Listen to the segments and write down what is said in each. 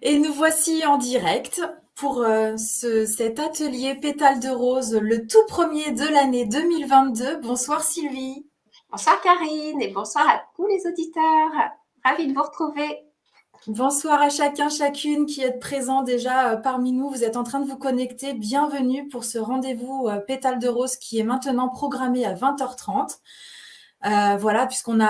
Et nous voici en direct pour cet atelier Pétales de rose, le tout premier de l'année 2022. Bonsoir Sylvie. Bonsoir Karine et bonsoir à tous les auditeurs. Ravie de vous retrouver. Bonsoir à chacun, chacune qui est présent déjà parmi nous. Vous êtes en train de vous connecter. Bienvenue pour ce rendez-vous Pétales de rose qui est maintenant programmé à 20h30. Voilà, puisqu'on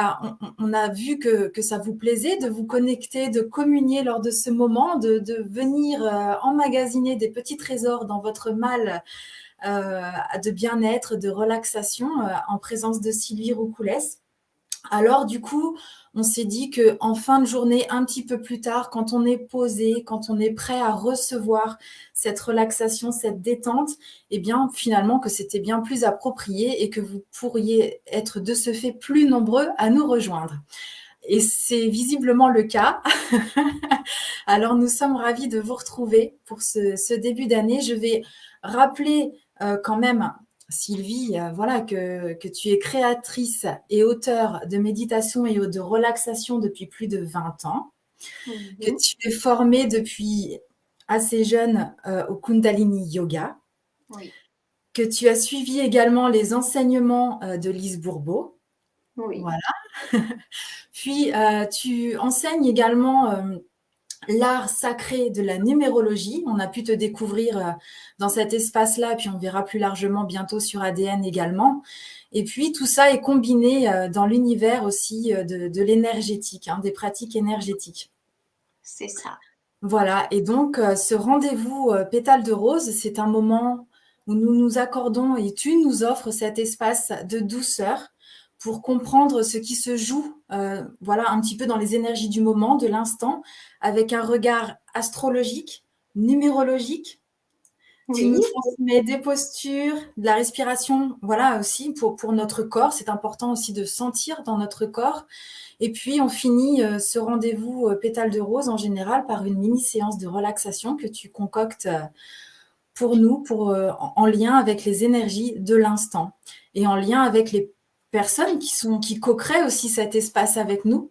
on a vu que ça vous plaisait de vous connecter, de communier lors de ce moment, de venir emmagasiner des petits trésors dans votre malle de bien-être, de relaxation en présence de Sylvie Roucoulès. Alors du coup, on s'est dit qu'en fin de journée, un petit peu plus tard, quand on est posé, quand on est prêt à recevoir cette relaxation, cette détente, eh bien finalement que c'était bien plus approprié et que vous pourriez être de ce fait plus nombreux à nous rejoindre. Et c'est visiblement le cas. Alors nous sommes ravis de vous retrouver pour ce début d'année. Je vais rappeler quand même, Sylvie, voilà, que tu es créatrice et auteure de méditation et de relaxation depuis plus de 20 ans, que Mhm. tu es formée depuis assez jeune au Kundalini Yoga, Oui, que tu as suivi également les enseignements de Lise Bourbeau. oui, Voilà. Puis tu enseignes également l'art sacré de la numérologie. On a pu te découvrir dans cet espace-là, puis on verra plus largement bientôt sur ADN également. Et puis tout ça est combiné dans l'univers aussi de l'énergétique, hein, des pratiques énergétiques. c'est ça. Voilà, et donc ce rendez-vous pétale de rose, c'est un moment où nous nous accordons et tu nous offres cet espace de douceur pour comprendre ce qui se joue, voilà, un petit peu dans les énergies du moment, de l'instant, avec un regard astrologique, numérologique. Tu nous Oui, transmets des postures, de la respiration, voilà aussi pour notre corps. C'est important aussi de sentir dans notre corps. Et puis, on finit ce rendez-vous pétale de rose en général par une mini séance de relaxation que tu concoctes pour nous, en lien avec les énergies de l'instant et en lien avec les personnes qui co-créent aussi cet espace avec nous.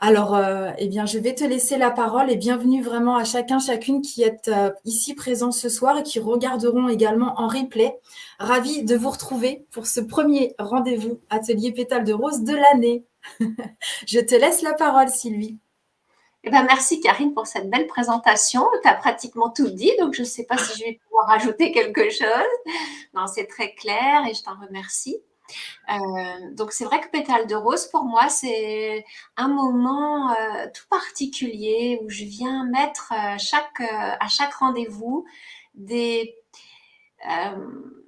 Alors, eh bien, je vais te laisser la parole et bienvenue vraiment à chacun, chacune qui est ici présent ce soir et qui regarderont également en replay. Ravie de vous retrouver pour ce premier rendez-vous atelier pétale de rose de l'année. Je te laisse la parole, Sylvie. eh ben, merci Karine pour cette belle présentation. Tu as pratiquement tout dit, donc je ne sais pas si je vais pouvoir ajouter quelque chose. Non, c'est très clair et je t'en remercie. Donc c'est vrai que Pétale de rose, pour moi, c'est un moment tout particulier où je viens mettre à chaque rendez-vous des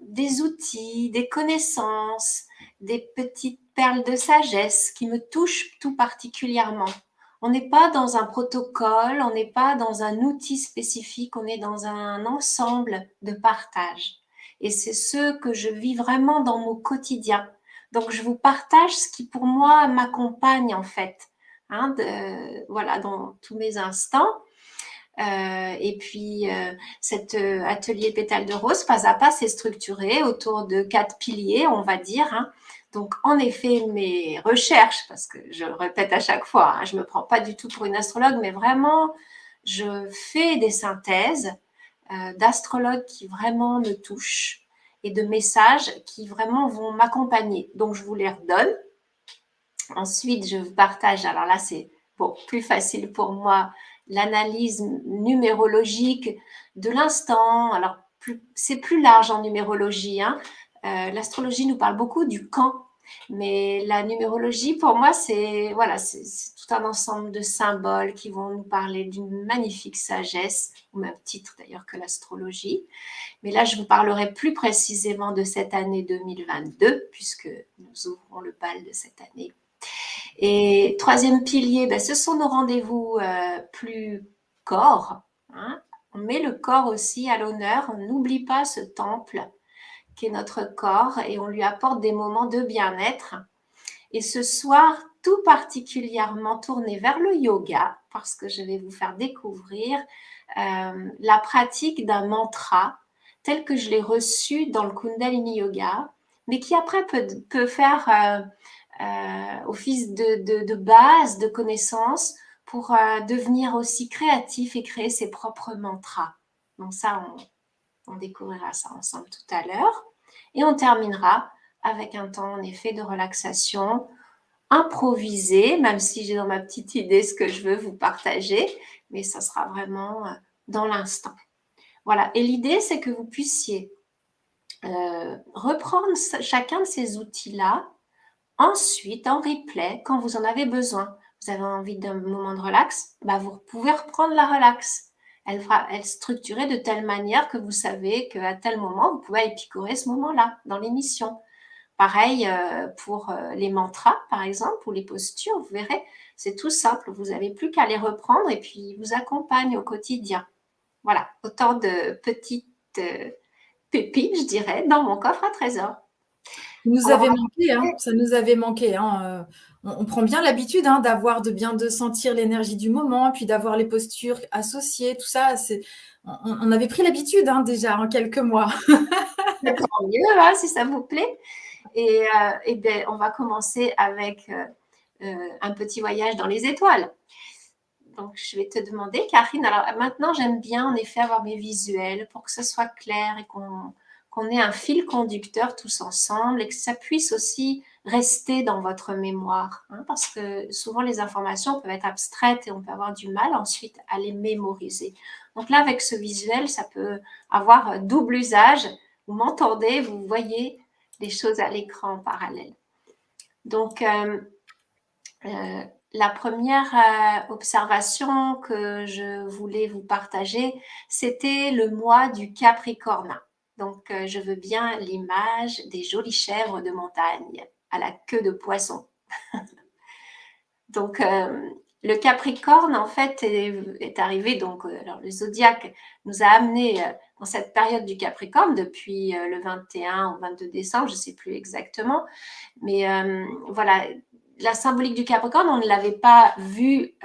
des outils, des connaissances, des petites perles de sagesse qui me touchent tout particulièrement. On n'est pas dans un protocole, on n'est pas dans un outil spécifique, on est dans un ensemble de partage. Et c'est ce que je vis vraiment dans mon quotidien. Donc je vous partage ce qui pour moi m'accompagne en fait, voilà, dans tous mes instants. Et puis, cet atelier pétale de rose, pas à pas, s'est structuré autour de 4 piliers, on va dire, hein. Donc, en effet, mes recherches, parce que je le répète à chaque fois, hein, je ne me prends pas du tout pour une astrologue, mais vraiment, je fais des synthèses d'astrologues qui vraiment me touchent et de messages qui vraiment vont m'accompagner. Donc, je vous les redonne. Ensuite, je vous partage, alors là, c'est bon, plus facile pour moi, l'analyse numérologique de l'instant. Alors, c'est plus large en numérologie, hein. L'astrologie nous parle beaucoup du quand, mais la numérologie, pour moi, c'est voilà, c'est tout un ensemble de symboles qui vont nous parler d'une magnifique sagesse, au même titre d'ailleurs que l'astrologie. Mais là, je vous parlerai plus précisément de cette année 2022, puisque nous ouvrons le bal de cette année. Et troisième pilier, ben, ce sont nos rendez-vous plus corps, hein. On met le corps aussi à l'honneur. On n'oublie pas ce temple qui est notre corps et on lui apporte des moments de bien-être. Et ce soir, tout particulièrement tourné vers le yoga, parce que je vais vous faire découvrir la pratique d'un mantra tel que je l'ai reçu dans le Kundalini Yoga, mais qui après peut faire office de base, de connaissance pour devenir aussi créatif et créer ses propres mantras. Donc ça, on découvrira ça ensemble tout à l'heure. Et on terminera avec un temps, en effet, de relaxation improvisé, même si j'ai dans ma petite idée ce que je veux vous partager, mais ça sera vraiment dans l'instant. Voilà. Et l'idée, c'est que vous puissiez reprendre chacun de ces outils-là ensuite en replay quand vous en avez besoin. Vous avez envie d'un moment de relax, bah vous pouvez reprendre la relax. Elle est structurée de telle manière que vous savez qu'à tel moment, vous pouvez épicorer ce moment-là dans l'émission. Pareil pour les mantras, par exemple, ou les postures, vous verrez, c'est tout simple. Vous n'avez plus qu'à les reprendre et puis ils vous accompagnent au quotidien. Voilà, autant de petites pépites, je dirais, dans mon coffre à trésors. Nous avait manqué, hein, ça nous avait manqué. Hein. On prend bien l'habitude d'avoir de sentir l'énergie du moment, puis d'avoir les postures associées, tout ça. On avait pris l'habitude déjà en quelques mois. Tant mieux, si ça vous plaît. Et bien, on va commencer avec un petit voyage dans les étoiles. Donc, je vais te demander, Karine, alors maintenant, j'aime bien en effet avoir mes visuels pour que ce soit clair et qu'on ait un fil conducteur tous ensemble et que ça puisse aussi rester dans votre mémoire. Parce que souvent, les informations peuvent être abstraites et on peut avoir du mal ensuite à les mémoriser. Donc là, avec ce visuel, ça peut avoir double usage. Vous m'entendez, vous voyez des choses à l'écran en parallèle. Donc, la première observation que je voulais vous partager, c'était le mois du Capricorne. Donc, je veux bien l'image des jolies chèvres de montagne à la queue de poisson. Donc, le Capricorne, en fait, est arrivé, donc, alors, le zodiaque nous a amenés dans cette période du Capricorne depuis le 21 ou 22 décembre, je ne sais plus exactement, mais voilà, la symbolique du Capricorne, on ne l'avait pas vue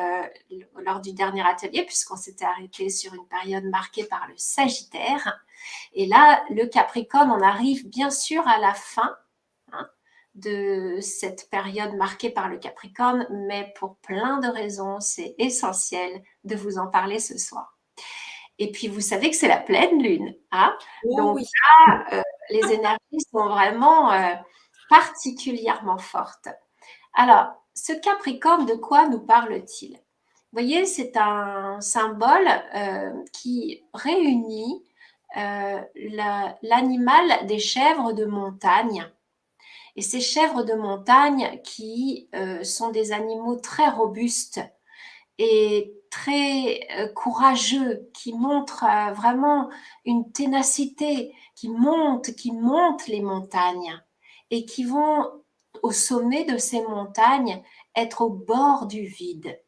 lors du dernier atelier puisqu'on s'était arrêté sur une période marquée par le Sagittaire. Et là, le Capricorne, on arrive bien sûr à la fin de cette période marquée par le Capricorne, mais pour plein de raisons, c'est essentiel de vous en parler ce soir. Et puis, vous savez que c'est la pleine lune. Donc oui. là, les énergies sont vraiment particulièrement fortes. Alors, ce Capricorne, de quoi nous parle-t-il? Vous voyez, c'est un symbole qui réunit l'animal des chèvres de montagne. Et ces chèvres de montagne qui sont des animaux très robustes et très courageux, qui montrent vraiment une ténacité, qui montent les montagnes et qui vont au sommet de ces montagnes être au bord du vide,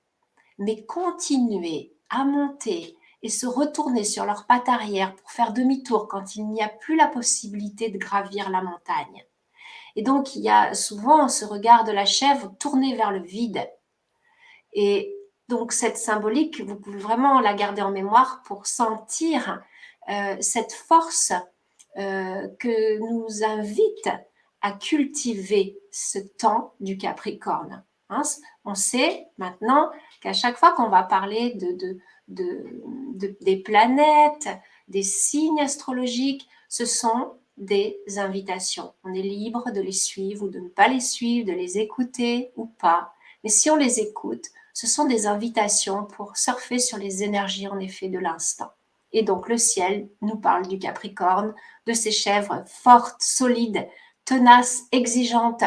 mais continuer à monter et se retourner sur leurs pattes arrière pour faire demi-tour quand il n'y a plus la possibilité de gravir la montagne. Et donc, il y a souvent ce regard de la chèvre tourné vers le vide. Et donc, cette symbolique, vous pouvez vraiment la garder en mémoire pour sentir cette force que nous invite à cultiver ce temps du Capricorne. On sait maintenant qu'à chaque fois qu'on va parler des planètes, des signes astrologiques, ce sont des invitations. On est libre de les suivre ou de ne pas les suivre, de les écouter ou pas. Mais si on les écoute, ce sont des invitations pour surfer sur les énergies en effet de l'instant. Et donc le ciel nous parle du Capricorne, de ces chèvres fortes, solides, tenaces, exigeantes.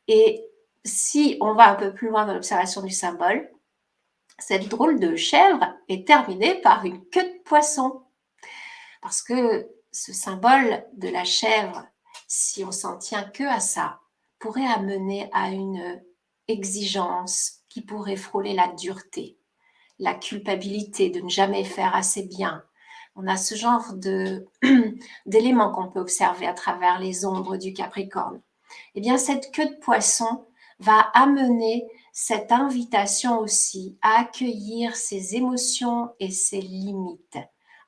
Et si on va un peu plus loin dans l'observation du symbole, cette drôle de chèvre est terminée par une queue de poisson. Parce que ce symbole de la chèvre, si on s'en tient que à ça, pourrait amener à une exigence qui pourrait frôler la dureté, la culpabilité de ne jamais faire assez bien. On a ce genre d'éléments qu'on peut observer à travers les ombres du Capricorne. Eh bien, cette queue de poisson va amener cette invitation aussi à accueillir ses émotions et ses limites,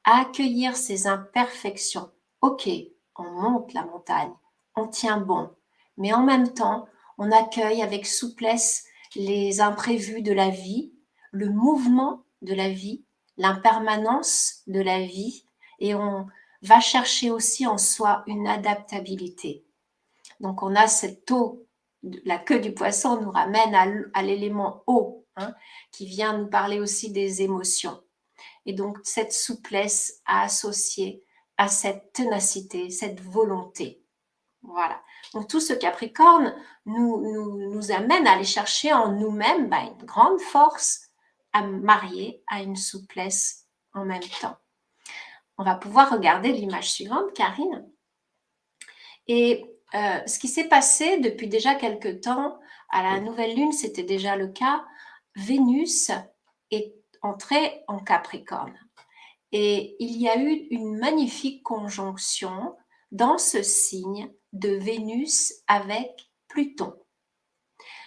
à accueillir ses imperfections. Ok, on monte la montagne, on tient bon, mais en même temps, on accueille avec souplesse les imprévus de la vie, le mouvement de la vie, l'impermanence de la vie, et on va chercher aussi en soi une adaptabilité. Donc on a cette eau, la queue du poisson nous ramène à l'élément eau, hein, qui vient nous parler aussi des émotions. Et donc cette souplesse à associer à cette ténacité, cette volonté. Voilà. Donc tout ce Capricorne nous amène à aller chercher en nous-mêmes une grande force à marier à une souplesse en même temps. On va pouvoir regarder l'image suivante, Karine. Et ce qui s'est passé depuis déjà quelque temps, à la nouvelle lune, c'était déjà le cas, Vénus est entrée en Capricorne. Et il y a eu une magnifique conjonction dans ce signe de Vénus avec Pluton.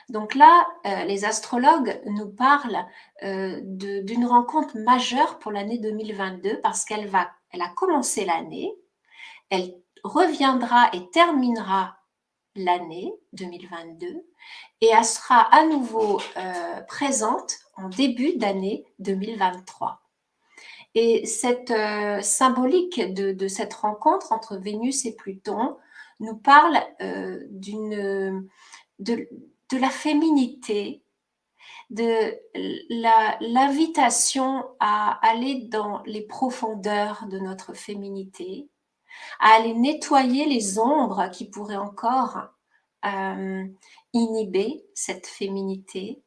Donc là, les astrologues nous parlent d'une rencontre majeure pour l'année 2022 parce qu'elle a commencé l'année, elle reviendra et terminera l'année 2022 et elle sera à nouveau présente en début d'année 2023. Et cette symbolique de cette rencontre entre Vénus et Pluton nous parle de la féminité, de l'invitation à aller dans les profondeurs de notre féminité, à aller nettoyer les ombres qui pourraient encore inhiber cette féminité.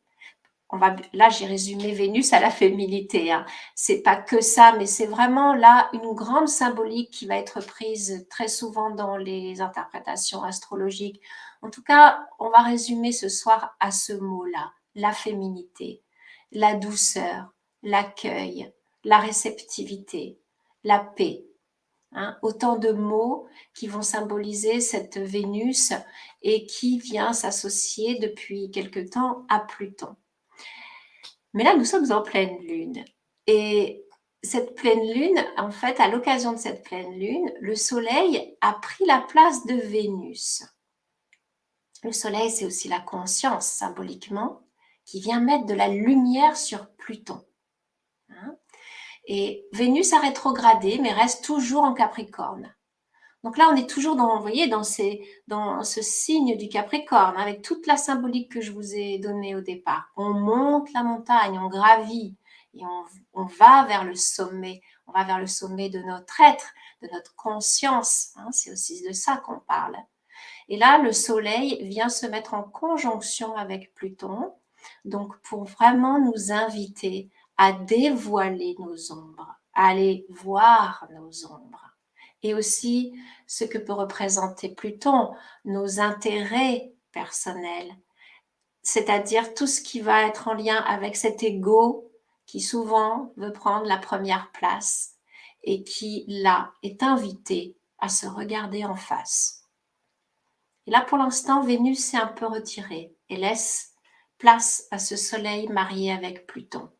Là, j'ai résumé Vénus à la féminité. Hein. C'est pas que ça, mais c'est vraiment là une grande symbolique qui va être prise très souvent dans les interprétations astrologiques. En tout cas, on va résumer ce soir à ce mot-là, la féminité, la douceur, l'accueil, la réceptivité, la paix. Hein, autant de mots qui vont symboliser cette Vénus et qui vient s'associer depuis quelque temps à Pluton. Mais là, nous sommes en pleine lune. Et cette pleine lune, en fait, à l'occasion de cette pleine lune, le Soleil a pris la place de Vénus. Le Soleil, c'est aussi la conscience, symboliquement, qui vient mettre de la lumière sur Pluton. Hein, et Vénus a rétrogradé, mais reste toujours en Capricorne. Donc là, on est toujours dans, vous voyez, dans ce signe du Capricorne, avec toute la symbolique que je vous ai donnée au départ. On monte la montagne, on gravit, et on va vers le sommet. On va vers le sommet de notre être, de notre conscience. Hein, c'est aussi de ça qu'on parle. Et là, le Soleil vient se mettre en conjonction avec Pluton, donc pour vraiment nous inviter à dévoiler nos ombres, à aller voir nos ombres. Et aussi ce que peut représenter Pluton, nos intérêts personnels, c'est-à-dire tout ce qui va être en lien avec cet ego qui souvent veut prendre la première place et qui, là, est invité à se regarder en face. Et là, pour l'instant, Vénus s'est un peu retirée et laisse place à ce soleil marié avec Pluton.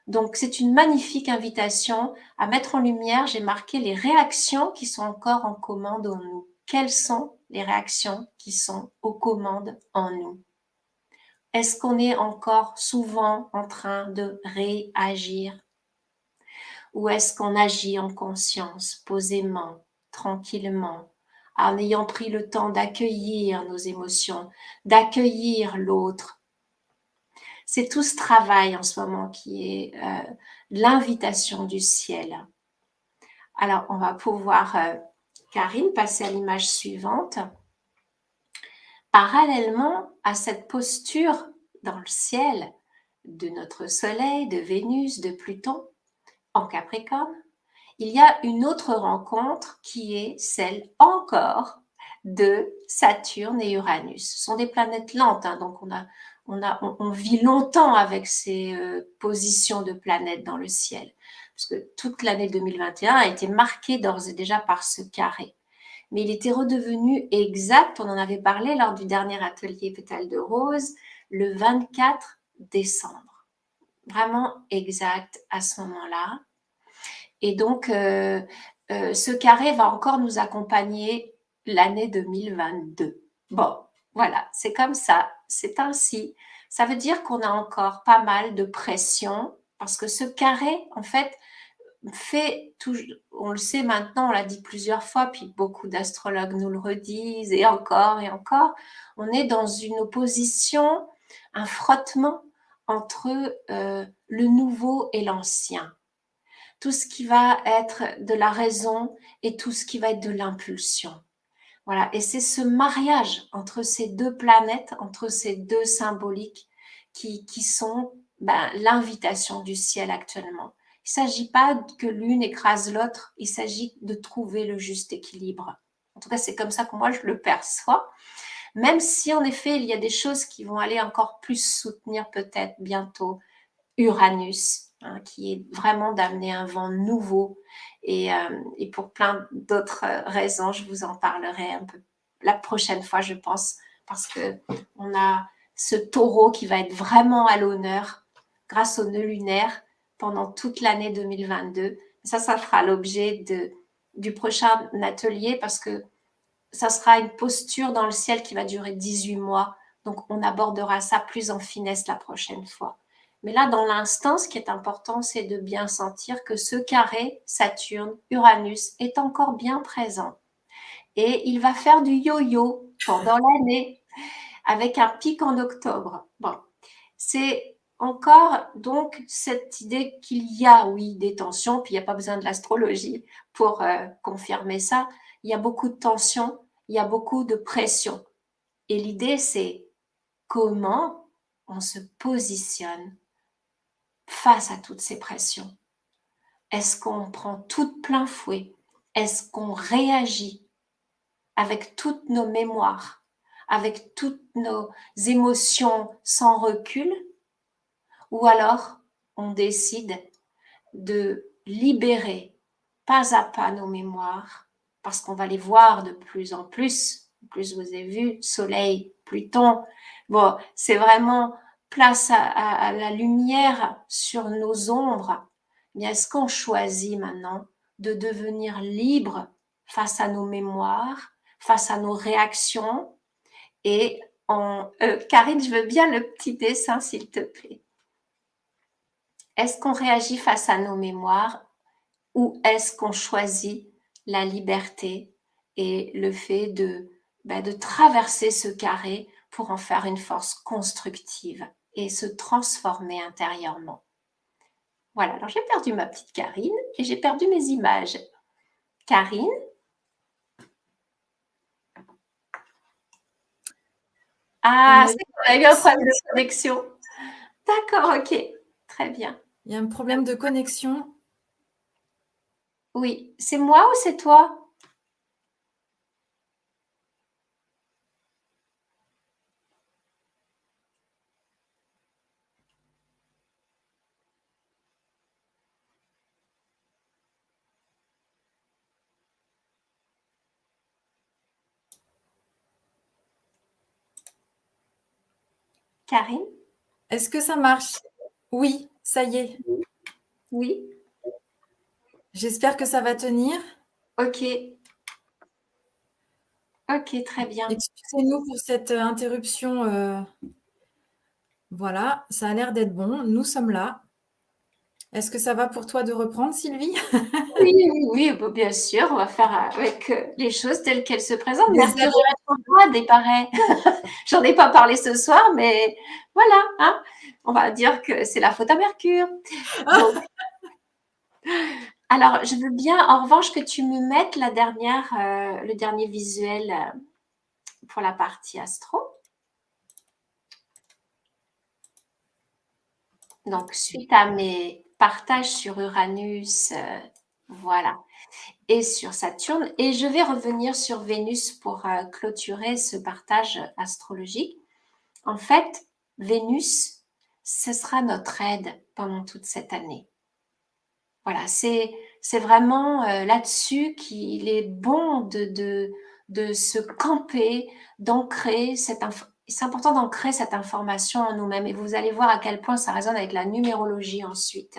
Donc, c'est une magnifique invitation à mettre en lumière, j'ai marqué les réactions qui sont encore en commande en nous. Quelles sont les réactions qui sont aux commandes en nous? Est-ce qu'on est encore souvent en train de réagir? Ou est-ce qu'on agit en conscience, posément, tranquillement, en ayant pris le temps d'accueillir nos émotions, d'accueillir l'autre? C'est tout ce travail en ce moment qui est l'invitation du ciel. Alors, on va pouvoir, Karine, passer à l'image suivante. Parallèlement à cette posture dans le ciel de notre Soleil, de Vénus, de Pluton en Capricorne, il y a une autre rencontre qui est celle encore de Saturne et Uranus. Ce sont des planètes lentes, hein, donc on vit longtemps avec ces positions de planètes dans le ciel, parce que toute l'année 2021 a été marquée d'ores et déjà par ce carré. Mais il était redevenu exact, on en avait parlé lors du dernier atelier Pétales de Rose, le 24 décembre. Vraiment exact à ce moment-là. Et donc, ce carré va encore nous accompagner l'année 2022. Bon, voilà, c'est comme ça, c'est ainsi. ça veut dire qu'on a encore pas mal de pression parce que ce carré, en fait, fait tout, on le sait maintenant, on l'a dit plusieurs fois, puis beaucoup d'astrologues nous le redisent, et encore, on est dans une opposition, un frottement entre le nouveau et l'ancien. Tout ce qui va être de la raison et tout ce qui va être de l'impulsion. Voilà, et c'est ce mariage entre ces deux planètes, entre ces deux symboliques qui sont l'invitation du ciel actuellement. Il ne s'agit pas que l'une écrase l'autre, il s'agit de trouver le juste équilibre. En tout cas, c'est comme ça que moi je le perçois. Même si en effet, il y a des choses qui vont aller encore plus soutenir peut-être bientôt Uranus, hein, qui est vraiment d'amener un vent nouveau. Et pour plein d'autres raisons, je vous en parlerai un peu la prochaine fois, je pense, parce que on a ce taureau qui va être vraiment à l'honneur grâce au nœud lunaire pendant toute l'année 2022. Ça fera l'objet du prochain atelier parce que ça sera une posture dans le ciel qui va durer 18 mois. Donc, on abordera ça plus en finesse la prochaine fois. Mais là, dans l'instant, ce qui est important, c'est de bien sentir que ce carré Saturne-Uranus est encore bien présent. Et il va faire du yo-yo pendant l'année, avec un pic en octobre. Bon, c'est encore donc cette idée qu'il y a, oui, des tensions, puis il n'y a pas besoin de l'astrologie pour confirmer ça. Il y a beaucoup de tensions, il y a beaucoup de pression. Et l'idée, c'est comment on se positionne face à toutes ces pressions. Est-ce qu'on prend tout de plein fouet? Est-ce qu'on réagit avec toutes nos mémoires, avec toutes nos émotions sans recul? Ou alors, on décide de libérer pas à pas nos mémoires, parce qu'on va les voir de plus en plus. Plus vous avez vu, Soleil, Pluton. Bon, c'est vraiment place à la lumière sur nos ombres. Mais est-ce qu'on choisit maintenant de devenir libre face à nos mémoires, face à nos réactions? Et Karine, je veux bien le petit dessin, s'il te plaît. Est-ce qu'on réagit face à nos mémoires ou est-ce qu'on choisit la liberté et le fait de traverser ce carré pour en faire une force constructive et se transformer intérieurement? Voilà, alors j'ai perdu ma petite Karine et j'ai perdu mes images. Karine? Ah, c'est qu'on a eu un problème de connexion. D'accord, ok, très bien. Il y a un problème de connexion. Oui, c'est moi ou c'est toi? Karine? Est-ce que ça marche? Oui, ça y est. Oui. J'espère que ça va tenir. Ok. Ok, très bien. Excusez-nous pour cette interruption. Voilà, ça a l'air d'être bon. Nous sommes là. Est-ce que ça va pour toi de reprendre, Sylvie? Oui, bien sûr, on va faire avec les choses telles qu'elles se présentent. Désolée. Mercure rétrograde, il paraît. J'en ai pas parlé ce soir, mais voilà, hein. On va dire que c'est la faute à Mercure. Donc, alors, je veux bien, en revanche, que tu me mettes le dernier visuel pour la partie astro. Donc, suite à mes partages sur Uranus, voilà, et sur Saturne. Et je vais revenir sur Vénus pour clôturer ce partage astrologique. En fait, Vénus, ce sera notre aide pendant toute cette année. Voilà, c'est vraiment là-dessus qu'il est bon de se camper, d'ancrer c'est important d'ancrer cette information en nous-mêmes. Et vous allez voir à quel point ça résonne avec la numérologie ensuite.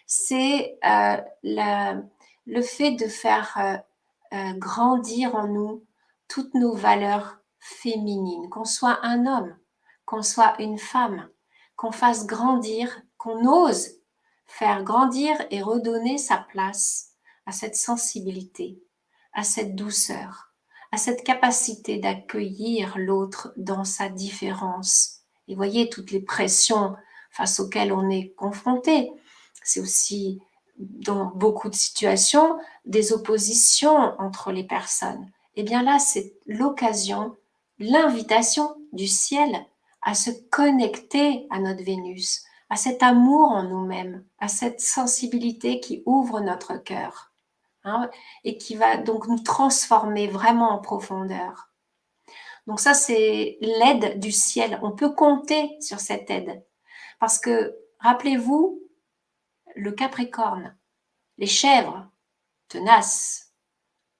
C'est le fait de faire grandir en nous toutes nos valeurs féminines, qu'on soit un homme, qu'on soit une femme, qu'on fasse grandir, qu'on ose faire grandir et redonner sa place à cette sensibilité, à cette douceur, à cette capacité d'accueillir l'autre dans sa différence. Et voyez toutes les pressions face auxquelles on est confronté. C'est aussi, dans beaucoup de situations, des oppositions entre les personnes. Et bien là, c'est l'occasion, l'invitation du ciel à se connecter à notre Vénus, à cet amour en nous-mêmes, à cette sensibilité qui ouvre notre cœur, hein, et qui va donc nous transformer vraiment en profondeur. Donc ça, c'est l'aide du ciel. On peut compter sur cette aide. Parce que, rappelez-vous, le Capricorne, les chèvres, tenaces,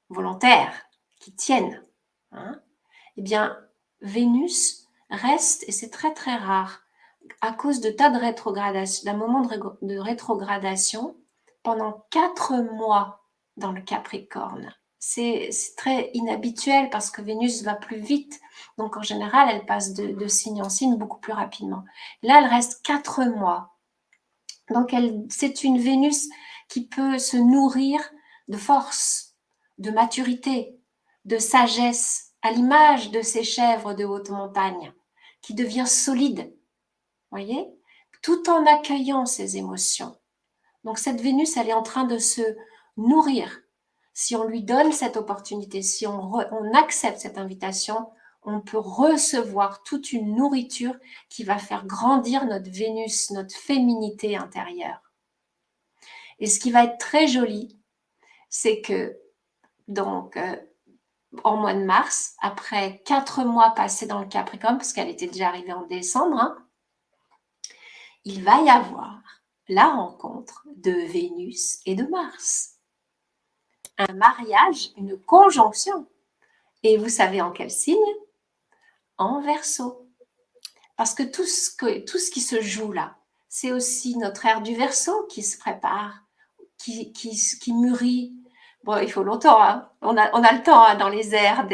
volontaires, qui tiennent, hein, eh bien, Vénus reste, et c'est très très rare, à cause de tas de rétrogradation, d'un moment de rétrogradation, pendant 4 mois dans le Capricorne. C'est très inhabituel parce que Vénus va plus vite. Donc, en général, elle passe de signe en signe beaucoup plus rapidement. Là, elle reste 4 mois. Donc, c'est une Vénus qui peut se nourrir de force, de maturité, de sagesse, à l'image de ces chèvres de haute montagne, qui devient solide, voyez, tout en accueillant ses émotions. Donc, cette Vénus, elle est en train de se nourrir. Si on lui donne cette opportunité, si on accepte cette invitation, on peut recevoir toute une nourriture qui va faire grandir notre Vénus, notre féminité intérieure. Et ce qui va être très joli, c'est que, donc, en mois de mars, après 4 mois passés dans le Capricorne, parce qu'elle était déjà arrivée en décembre, hein, il va y avoir la rencontre de Vénus et de Mars. Un mariage, une conjonction. Et vous savez en quel signe? En Verseau. Parce que tout ce qui se joue là, c'est aussi notre ère du Verseau qui se prépare, qui mûrit. Bon, il faut longtemps, hein. On a le temps, hein, dans les ères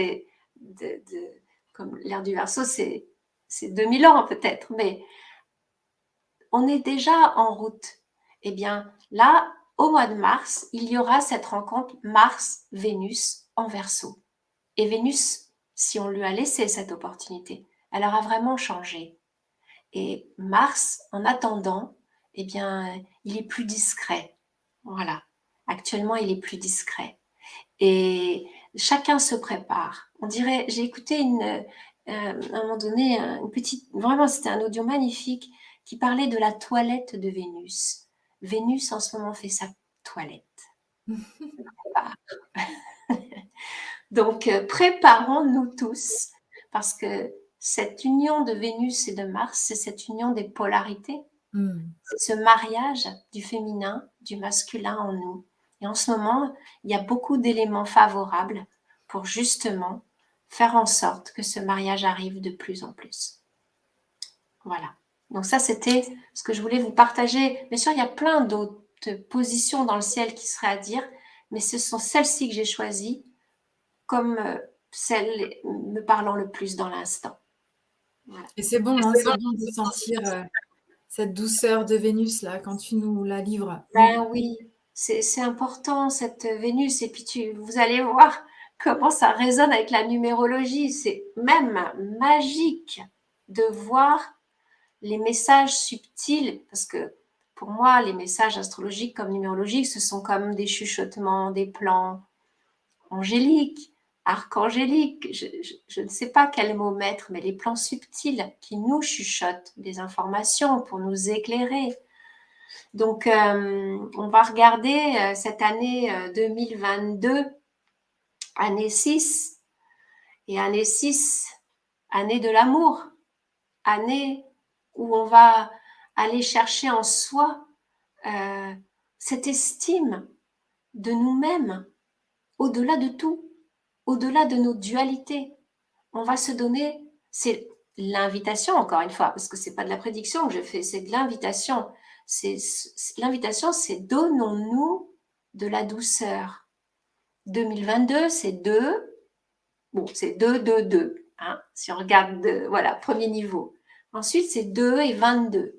comme l'ère du Verseau, c'est 2000 ans peut-être, mais on est déjà en route. Eh bien, là, au mois de mars, il y aura cette rencontre Mars-Vénus en Verseau. Et Vénus, si on lui a laissé cette opportunité, elle aura vraiment changé. Et Mars, en attendant, eh bien, il est plus discret. Voilà. Actuellement, il est plus discret. Et chacun se prépare. On dirait, j'ai écouté à un moment donné, une petite, vraiment, c'était un audio magnifique qui parlait de la toilette de Vénus. Vénus, en ce moment, fait sa toilette. Donc, préparons-nous tous, parce que cette union de Vénus et de Mars, c'est cette union des polarités. C'est ce mariage du féminin, du masculin en nous. Et en ce moment, il y a beaucoup d'éléments favorables pour justement faire en sorte que ce mariage arrive de plus en plus. Voilà. Donc ça, c'était ce que je voulais vous partager. Bien sûr, il y a plein d'autres positions dans le ciel qui seraient à dire, mais ce sont celles-ci que j'ai choisies comme celles me parlant le plus dans l'instant. Voilà. Et c'est bon, hein, c'est bon de sentir cette douceur de Vénus là quand tu nous la livres. Ben oui, c'est important cette Vénus. Et puis vous allez voir comment ça résonne avec la numérologie. C'est même magique de voir les messages subtils, parce que pour moi, les messages astrologiques comme numérologiques, ce sont comme des chuchotements, des plans angéliques, archangéliques. Je ne sais pas quel mot mettre, mais les plans subtils qui nous chuchotent des informations pour nous éclairer. Donc, on va regarder cette année 2022, année 6, et année 6, année de l'amour, année où on va aller chercher en soi cette estime de nous-mêmes, au-delà de tout, au-delà de nos dualités. On va se donner, c'est l'invitation encore une fois, parce que c'est pas de la prédiction que je fais, c'est de l'invitation. L'invitation, c'est donnons-nous de la douceur. 2022, c'est 2. Bon, c'est 2, 2, 2. Hein, si on regarde, voilà, premier niveau. Ensuite, c'est 2 et 22.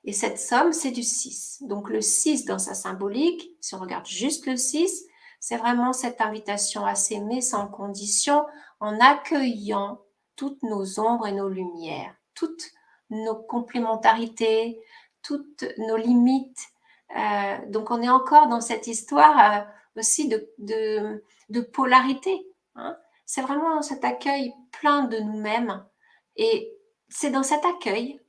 Et cette somme, c'est du 6. Donc le 6 dans sa symbolique, si on regarde juste le 6, c'est vraiment cette invitation à s'aimer sans condition, en accueillant toutes nos ombres et nos lumières, toutes nos complémentarités, toutes nos limites. Donc on est encore dans cette histoire aussi de polarité. Hein. C'est vraiment cet accueil plein de nous-mêmes. Et c'est dans cet accueil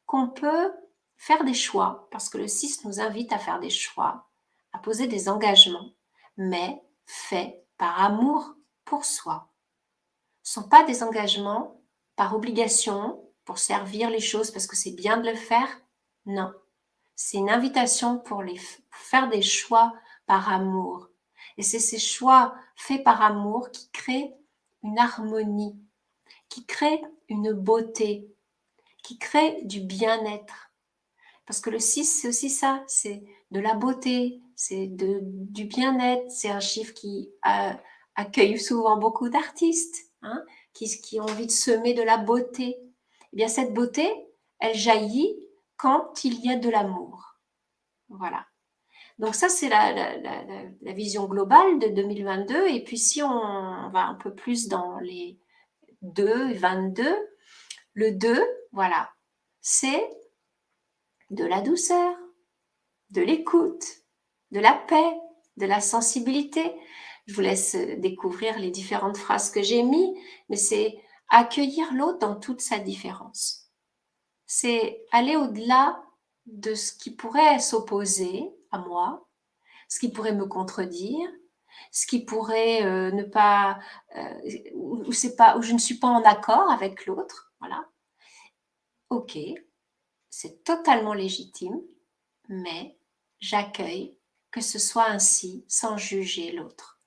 qu'on peut faire des choix, parce que le 6 nous invite à faire des choix, à poser des engagements, mais faits par amour pour soi. Ce ne sont pas des engagements par obligation, pour servir les choses parce que c'est bien de le faire. Non, c'est une invitation pour faire des choix par amour. Et c'est ces choix faits par amour qui créent une harmonie, qui créent une beauté, qui créent du bien-être. Parce que le 6, c'est aussi ça, c'est de la beauté, c'est du bien-être, c'est un chiffre qui accueille souvent beaucoup d'artistes, hein, qui ont envie de semer de la beauté. Eh bien, cette beauté, elle jaillit quand il y a de l'amour. Voilà. Donc ça, c'est la vision globale de 2022. Et puis si on va un peu plus dans les 2 et 22, le 2, voilà, c'est de la douceur, de l'écoute, de la paix, de la sensibilité. Je vous laisse découvrir les différentes phrases que j'ai mises, mais c'est accueillir l'autre dans toute sa différence. C'est aller au-delà de ce qui pourrait s'opposer à moi, ce qui pourrait me contredire, ce qui pourrait ne pas, où je ne suis pas en accord avec l'autre. Voilà. Ok, c'est totalement légitime, mais j'accueille que ce soit ainsi sans juger l'autre.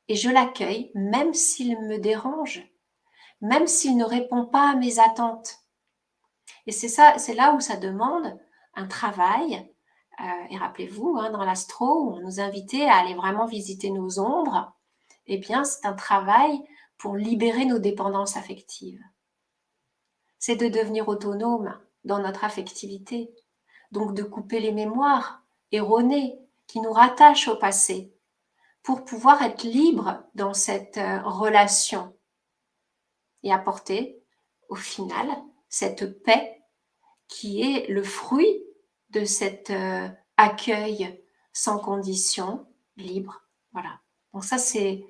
Et je l'accueille même s'il me dérange, même s'il ne répond pas à mes attentes. Et c'est là où ça demande un travail. Et rappelez-vous, hein, dans l'astro, où on nous invitait à aller vraiment visiter nos ombres, eh bien, c'est un travail pour libérer nos dépendances affectives. C'est de devenir autonome dans notre affectivité. Donc de couper les mémoires erronées qui nous rattachent au passé pour pouvoir être libre dans cette relation et apporter au final cette paix qui est le fruit de cet accueil sans condition, libre. Voilà. Donc ça, c'est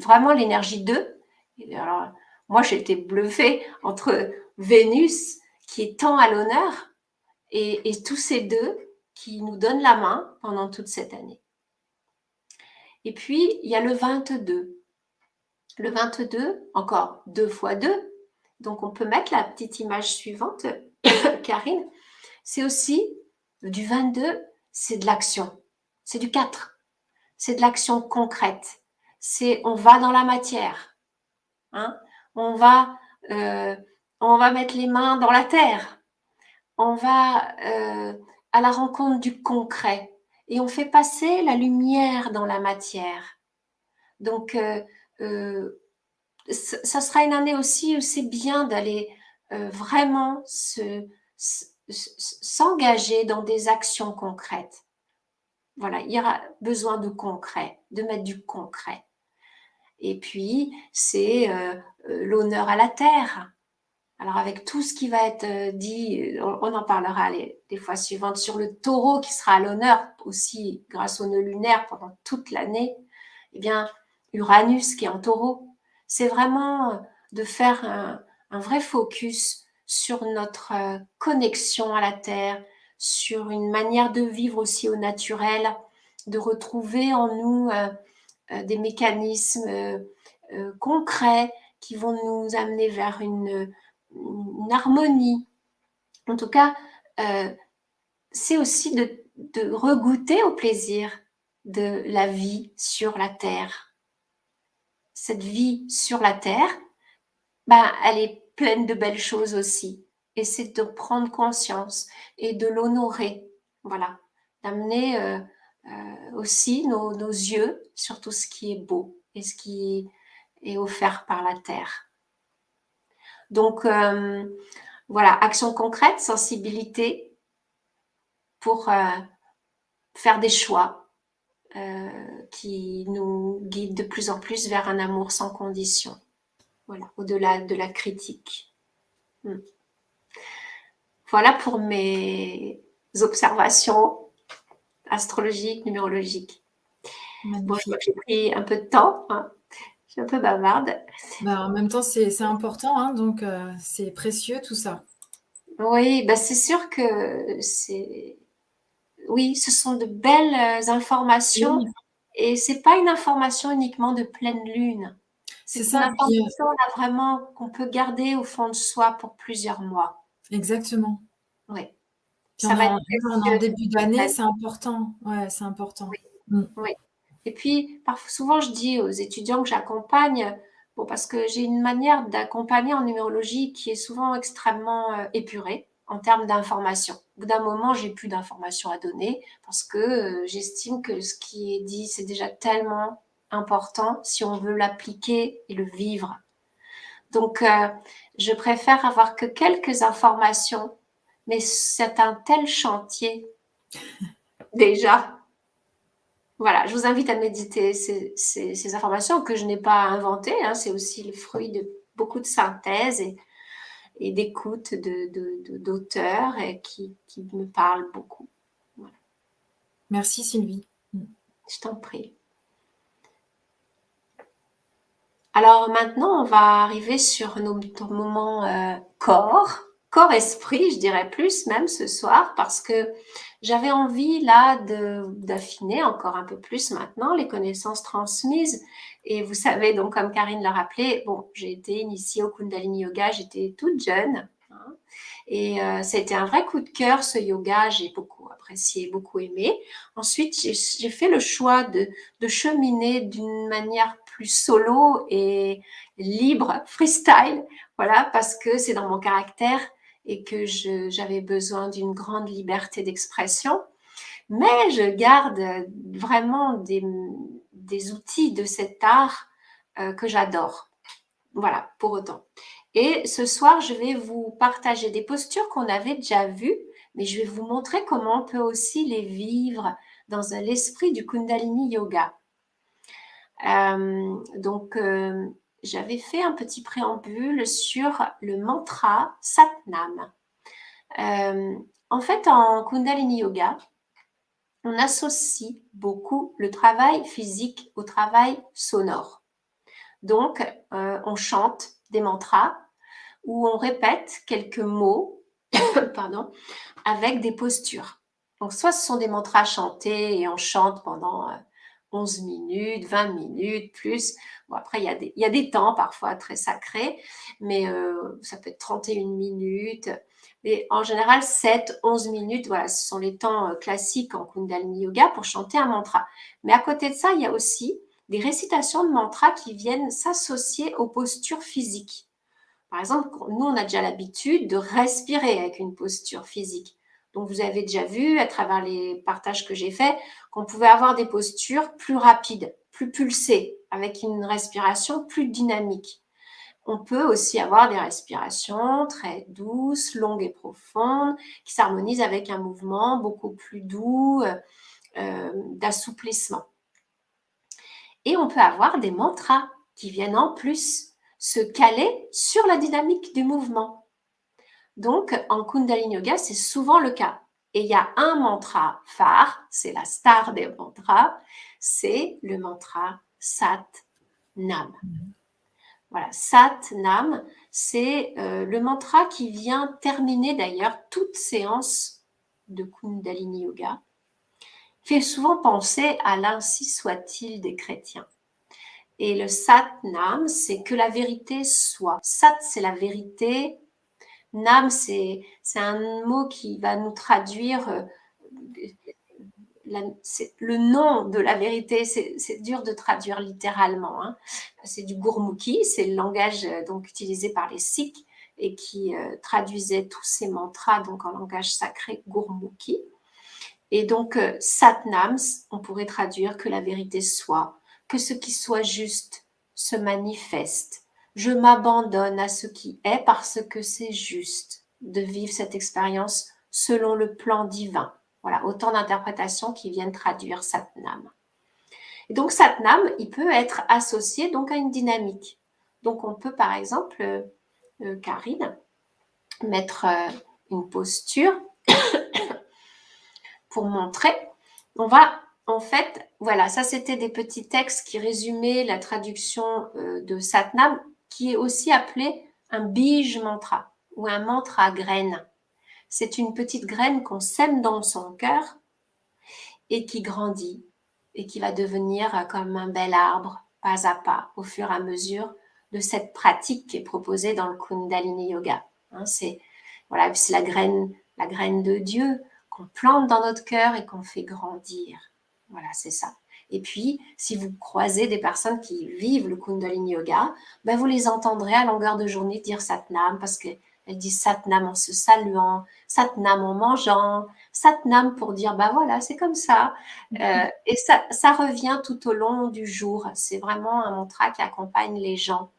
vraiment l'énergie 2. Et alors, moi, j'ai été bluffée entre Vénus, qui est tant à l'honneur, et tous ces deux qui nous donnent la main pendant toute cette année. Et puis, il y a le 22. Le 22, encore 2 fois 2. Donc, on peut mettre la petite image suivante, Karine. C'est aussi, du 22, c'est de l'action. C'est du 4. C'est de l'action concrète. C'est, on va dans la matière. Hein, on va mettre les mains dans la terre. On va à la rencontre du concret et on fait passer la lumière dans la matière. Donc, ça sera une année aussi où c'est bien d'aller vraiment s'engager dans des actions concrètes. Voilà, il y aura besoin de concret, de mettre du concret. Et puis, c'est l'honneur à la terre. Alors avec tout ce qui va être dit, on en parlera les fois suivantes sur le taureau qui sera à l'honneur aussi grâce au nœud lunaire pendant toute l'année, eh bien Uranus qui est en taureau, c'est vraiment de faire un vrai focus sur notre connexion à la terre, sur une manière de vivre aussi au naturel, de retrouver en nous des mécanismes concrets qui vont nous amener vers une harmonie. En tout cas, c'est aussi de regoûter au plaisir de la vie sur la Terre. Cette vie sur la Terre, elle est pleine de belles choses aussi. Et c'est de prendre conscience et de l'honorer. Voilà. D'amener aussi nos yeux sur tout ce qui est beau et ce qui est offert par la Terre. Donc, voilà, action concrète, sensibilité pour faire des choix qui nous guident de plus en plus vers un amour sans condition. Voilà, au-delà de la critique. Voilà pour mes observations astrologiques, numérologiques. Bon, je vois Magnifique. que j'ai pris un peu de temps, hein. Je suis un peu bavarde. Bah, en même temps, c'est important, hein, donc c'est précieux tout ça. Oui, bah c'est sûr que oui, ce sont de belles informations Oui, et c'est pas une information uniquement de pleine lune. c'est C'est une ça. Puis, information là vraiment qu'on peut garder au fond de soi pour plusieurs mois. exactement. Oui, Puis ça va être là, on est en précieux début cette d'année, année. c'est important. Ouais, c'est important. Oui, Mm. oui. Et puis, souvent, je dis aux étudiants que j'accompagne, bon, parce que j'ai une manière d'accompagner en numérologie qui est souvent extrêmement épurée en termes d'informations. Au bout d'un moment, j'ai plus d'informations à donner parce que j'estime que ce qui est dit, c'est déjà tellement important si on veut l'appliquer et le vivre. Donc, je préfère avoir que quelques informations, mais c'est un tel chantier déjà. Voilà, je vous invite à méditer ces informations que je n'ai pas inventées, hein, c'est aussi le fruit de beaucoup de synthèse et d'écoute d'auteurs et qui me parlent beaucoup. Voilà, Merci Sylvie. Mm. je t'en prie. Alors maintenant, on va arriver sur notre moment corps-esprit, je dirais plus même ce soir, parce que j'avais envie là d'affiner encore un peu plus maintenant les connaissances transmises. Et vous savez, donc comme Karine l'a rappelé, bon, j'ai été initiée au Kundalini Yoga, j'étais toute jeune. Hein, et c'était un vrai coup de cœur ce yoga, j'ai beaucoup apprécié, beaucoup aimé. Ensuite, j'ai fait le choix de cheminer d'une manière plus solo et libre, freestyle, voilà, parce que c'est dans mon caractère et que j'avais besoin d'une grande liberté d'expression. Mais je garde vraiment des outils de cet art que j'adore. Voilà, pour autant. Et ce soir, je vais vous partager des postures qu'on avait déjà vues, mais je vais vous montrer comment on peut aussi les vivre dans l'esprit du Kundalini Yoga. Donc, j'avais fait un petit préambule sur le mantra Satnam. En fait, en Kundalini Yoga, on associe beaucoup le travail physique au travail sonore. Donc, on chante des mantras où on répète quelques mots pardon, avec des postures. Donc, soit ce sont des mantras chantés et on chante pendant 11 minutes, 20 minutes, plus. Bon, après, il y a des temps parfois très sacrés, mais ça peut être 31 minutes. Et en général, 7, 11 minutes, voilà, ce sont les temps classiques en Kundalini Yoga pour chanter un mantra. Mais à côté de ça, il y a aussi des récitations de mantras qui viennent s'associer aux postures physiques. Par exemple, nous, on a déjà l'habitude de respirer avec une posture physique. Donc, vous avez déjà vu à travers les partages que j'ai faits qu'on pouvait avoir des postures plus rapides, plus pulsées, avec une respiration plus dynamique. On peut aussi avoir des respirations très douces, longues et profondes, qui s'harmonisent avec un mouvement beaucoup plus doux d'assouplissement. Et on peut avoir des mantras qui viennent en plus se caler sur la dynamique du mouvement. Donc, en Kundalini Yoga, c'est souvent le cas. Et il y a un mantra phare, c'est la star des mantras, c'est le mantra Sat Nam. Voilà, Sat Nam, c'est le mantra qui vient terminer d'ailleurs toute séance de Kundalini Yoga. Fait souvent penser à l'Ainsi soit-il des chrétiens. Et le Sat Nam, c'est que la vérité soit. Sat, c'est la vérité. Nam, c'est un mot qui va nous traduire le nom de la vérité. C'est dur de traduire littéralement. Hein. C'est du Gurmukhi, c'est le langage donc utilisé par les Sikhs et qui traduisait tous ces mantras donc en langage sacré Gurmukhi. Et donc Satnam, on pourrait traduire que la vérité soit, que ce qui soit juste se manifeste. Je m'abandonne à ce qui est parce que c'est juste de vivre cette expérience selon le plan divin. Voilà, autant d'interprétations qui viennent traduire Satnam. Et donc Satnam, il peut être associé donc à une dynamique. Donc on peut par exemple, Karine, mettre une posture pour montrer. On va en fait, voilà, ça c'était des petits textes qui résumaient la traduction de Satnam, qui est aussi appelé un bij mantra ou un mantra à graines. C'est une petite graine qu'on sème dans son cœur et qui grandit et qui va devenir comme un bel arbre, pas à pas, au fur et à mesure de cette pratique qui est proposée dans le Kundalini Yoga. Hein, c'est voilà, c'est la graine de Dieu qu'on plante dans notre cœur et qu'on fait grandir. Voilà, c'est ça. Et puis, si vous croisez des personnes qui vivent le Kundalini Yoga, ben vous les entendrez à longueur de journée dire Satnam parce qu'elles disent Satnam en se saluant, Satnam en mangeant, Satnam pour dire, bah voilà, c'est comme ça. Et ça revient tout au long du jour. C'est vraiment un mantra qui accompagne les gens.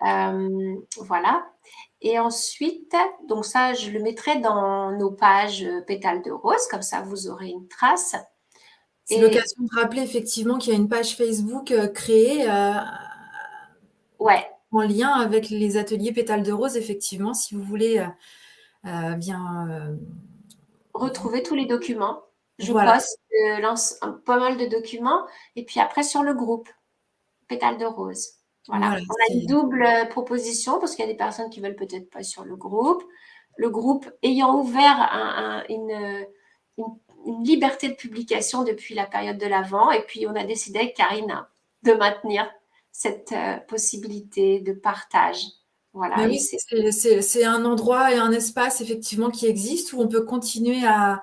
Voilà. Et ensuite, donc ça, je le mettrai dans nos pages Pétales de rose, comme ça vous aurez une trace. C'est l'occasion de rappeler effectivement qu'il y a une page Facebook créée ouais. en lien avec les ateliers Pétales de rose, effectivement, si vous voulez bien retrouver tous les documents. Je voilà. poste pas mal de documents et puis après sur le groupe Pétales de rose. Voilà. On a une double proposition parce qu'il y a des personnes qui veulent peut-être pas sur le groupe. Le groupe ayant ouvert une liberté de publication depuis la période de l'Avent et puis on a décidé avec Karine de maintenir cette possibilité de partage. Voilà. Mais Et oui, c'est un endroit et un espace effectivement qui existe où on peut continuer à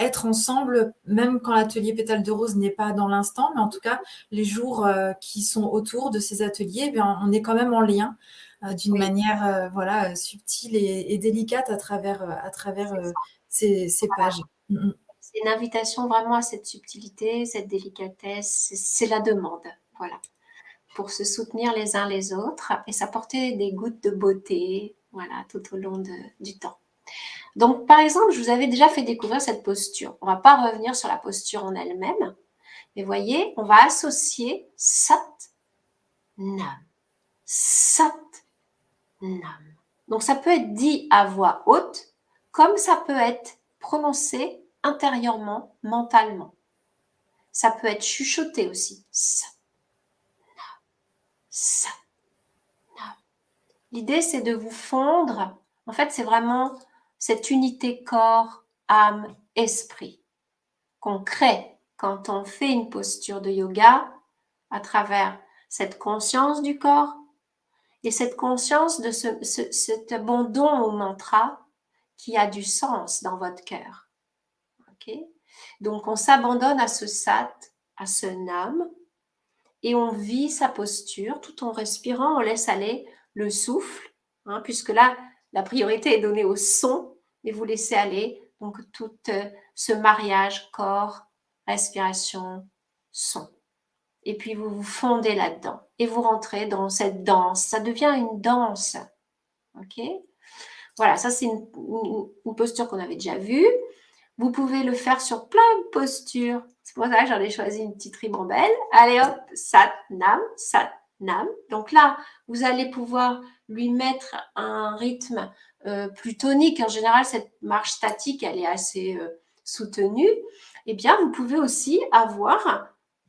être ensemble, même quand l'atelier Pétales de rose n'est pas dans l'instant, mais en tout cas, les jours qui sont autour de ces ateliers, eh bien, on est quand même en lien d'une oui, manière voilà, subtile et délicate à travers ces voilà. pages. Mm, mm. C'est une invitation vraiment à cette subtilité, cette délicatesse. C'est la demande. Voilà. Pour se soutenir les uns les autres et s'apporter des gouttes de beauté, voilà, tout au long du temps. Donc, par exemple, je vous avais déjà fait découvrir cette posture. On ne va pas revenir sur la posture en elle-même, mais voyez, on va associer Sat, Nam, Sat, Nam. Donc, ça peut être dit à voix haute, comme ça peut être prononcé intérieurement, mentalement. Ça peut être chuchoté aussi. Sat, Nam, Sat. L'idée, c'est de vous fondre. En fait, c'est vraiment cette unité corps, âme, esprit qu'on crée quand on fait une posture de yoga à travers cette conscience du corps et cette conscience de cet abandon au mantra qui a du sens dans votre cœur. Okay. Donc, on s'abandonne à ce sat, à ce nam, et on vit sa posture tout en respirant, on laisse aller le souffle, hein, puisque là, la priorité est donnée au son, et vous laissez aller donc tout ce mariage corps, respiration, son. Et puis vous vous fondez là-dedans et vous rentrez dans cette danse. Ça devient une danse. Ok. Voilà, ça c'est une posture qu'on avait déjà vue. Vous pouvez le faire sur plein de postures. C'est pour ça que j'en ai choisi une petite ribambelle. Allez hop, Sat Nam, Sat Nam. Donc là, vous allez pouvoir lui mettre un rythme plus tonique. En général, cette marche statique, elle est assez soutenue. Eh bien, vous pouvez aussi avoir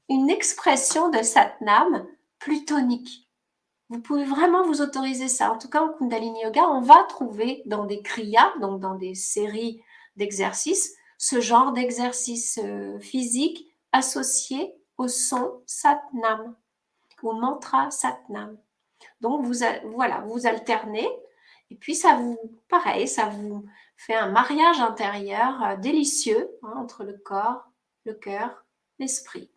une expression de Sat Nam plus tonique. Vous pouvez vraiment vous autoriser ça. En tout cas, en Kundalini Yoga, on va trouver dans des kriyas, donc dans des séries d'exercices, ce genre d'exercice physique associé au son Satnam, au mantra Satnam. Donc, voilà, vous alternez et puis ça vous, pareil, ça vous fait un mariage intérieur délicieux hein, entre le corps, le cœur, l'esprit.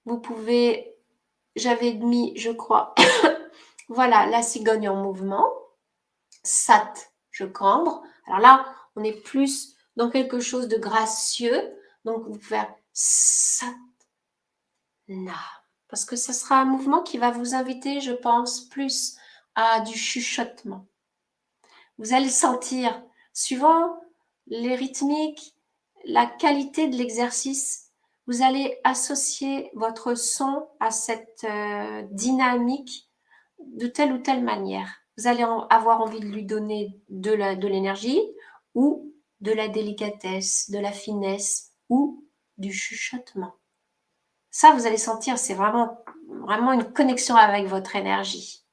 Vous pouvez, j'avais mis, je crois, voilà, la cigogne en mouvement. Sat, je cambre. Alors là, on est plus dans quelque chose de gracieux. Donc, vous pouvez faire Sat, Na. parce que ce sera un mouvement qui va vous inviter, je pense, plus à du chuchotement. Vous allez sentir, suivant les rythmiques, la qualité de l'exercice, vous allez associer votre son à cette dynamique de telle ou telle manière. Vous allez avoir envie de lui donner de l'énergie ou de la délicatesse, de la finesse ou du chuchotement. Ça, vous allez sentir, c'est vraiment une connexion avec votre énergie.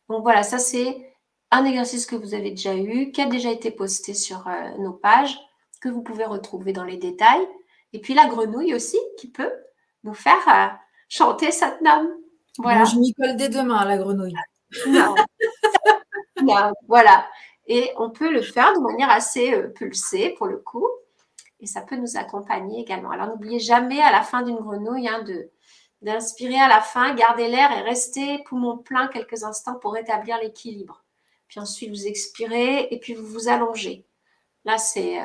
Donc voilà, ça c'est un exercice que vous avez déjà eu, qui a déjà été posté sur nos pages, que vous pouvez retrouver dans les détails. Et puis la grenouille aussi, qui peut nous faire chanter Satnam. Voilà. Bon, je m'y colle dès demain, la grenouille. Non. Non, voilà. Et on peut le faire de manière assez pulsée, pour le coup. Et ça peut nous accompagner également. Alors, n'oubliez jamais à la fin d'une grenouille d'inspirer à la fin, garder l'air et rester poumon plein quelques instants pour rétablir l'équilibre. Puis ensuite, vous expirez et puis vous vous allongez. Là, c'est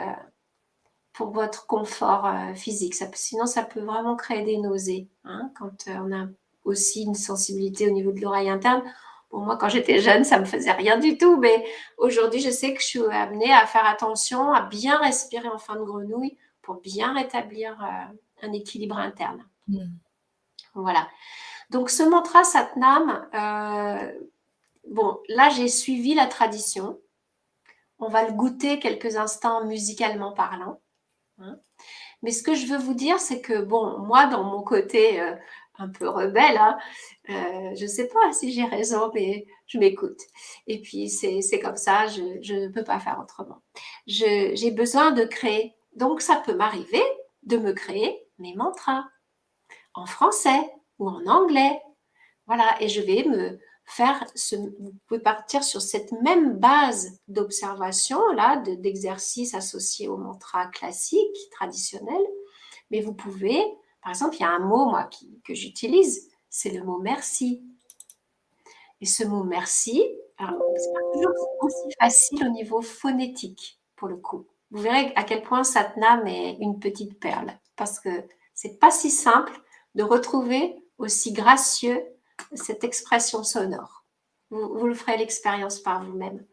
pour votre confort physique. Sinon, ça peut vraiment créer des nausées. Hein, quand on a aussi une sensibilité au niveau de l'oreille interne. Bon, moi, quand j'étais jeune, ça ne me faisait rien du tout. Mais aujourd'hui, je sais que je suis amenée à faire attention, à bien respirer en fin de grenouille pour bien rétablir un équilibre interne. Voilà. Donc, ce mantra Satnam, bon, là, j'ai suivi la tradition. On va le goûter quelques instants musicalement parlant. Hein. Mais ce que je veux vous dire, c'est que, bon, moi, dans mon côté un peu rebelle, hein, je ne sais pas si j'ai raison, mais je m'écoute. Et puis, c'est comme ça, je ne peux pas faire autrement. J'ai besoin de créer. Donc, ça peut m'arriver de me créer mes mantras en français ou en anglais. Voilà, et je vais me faire, vous pouvez partir sur cette même base d'observation, là, d'exercice associé au mantra classique, traditionnel, mais vous pouvez, par exemple, il y a un mot, moi, que j'utilise, c'est le mot merci. Et ce mot merci, alors, c'est pas toujours aussi facile au niveau phonétique, pour le coup. Vous verrez à quel point Satnam est une petite perle, parce que c'est pas si simple de retrouver aussi gracieux cette expression sonore. Vous le ferez l'expérience par vous-même.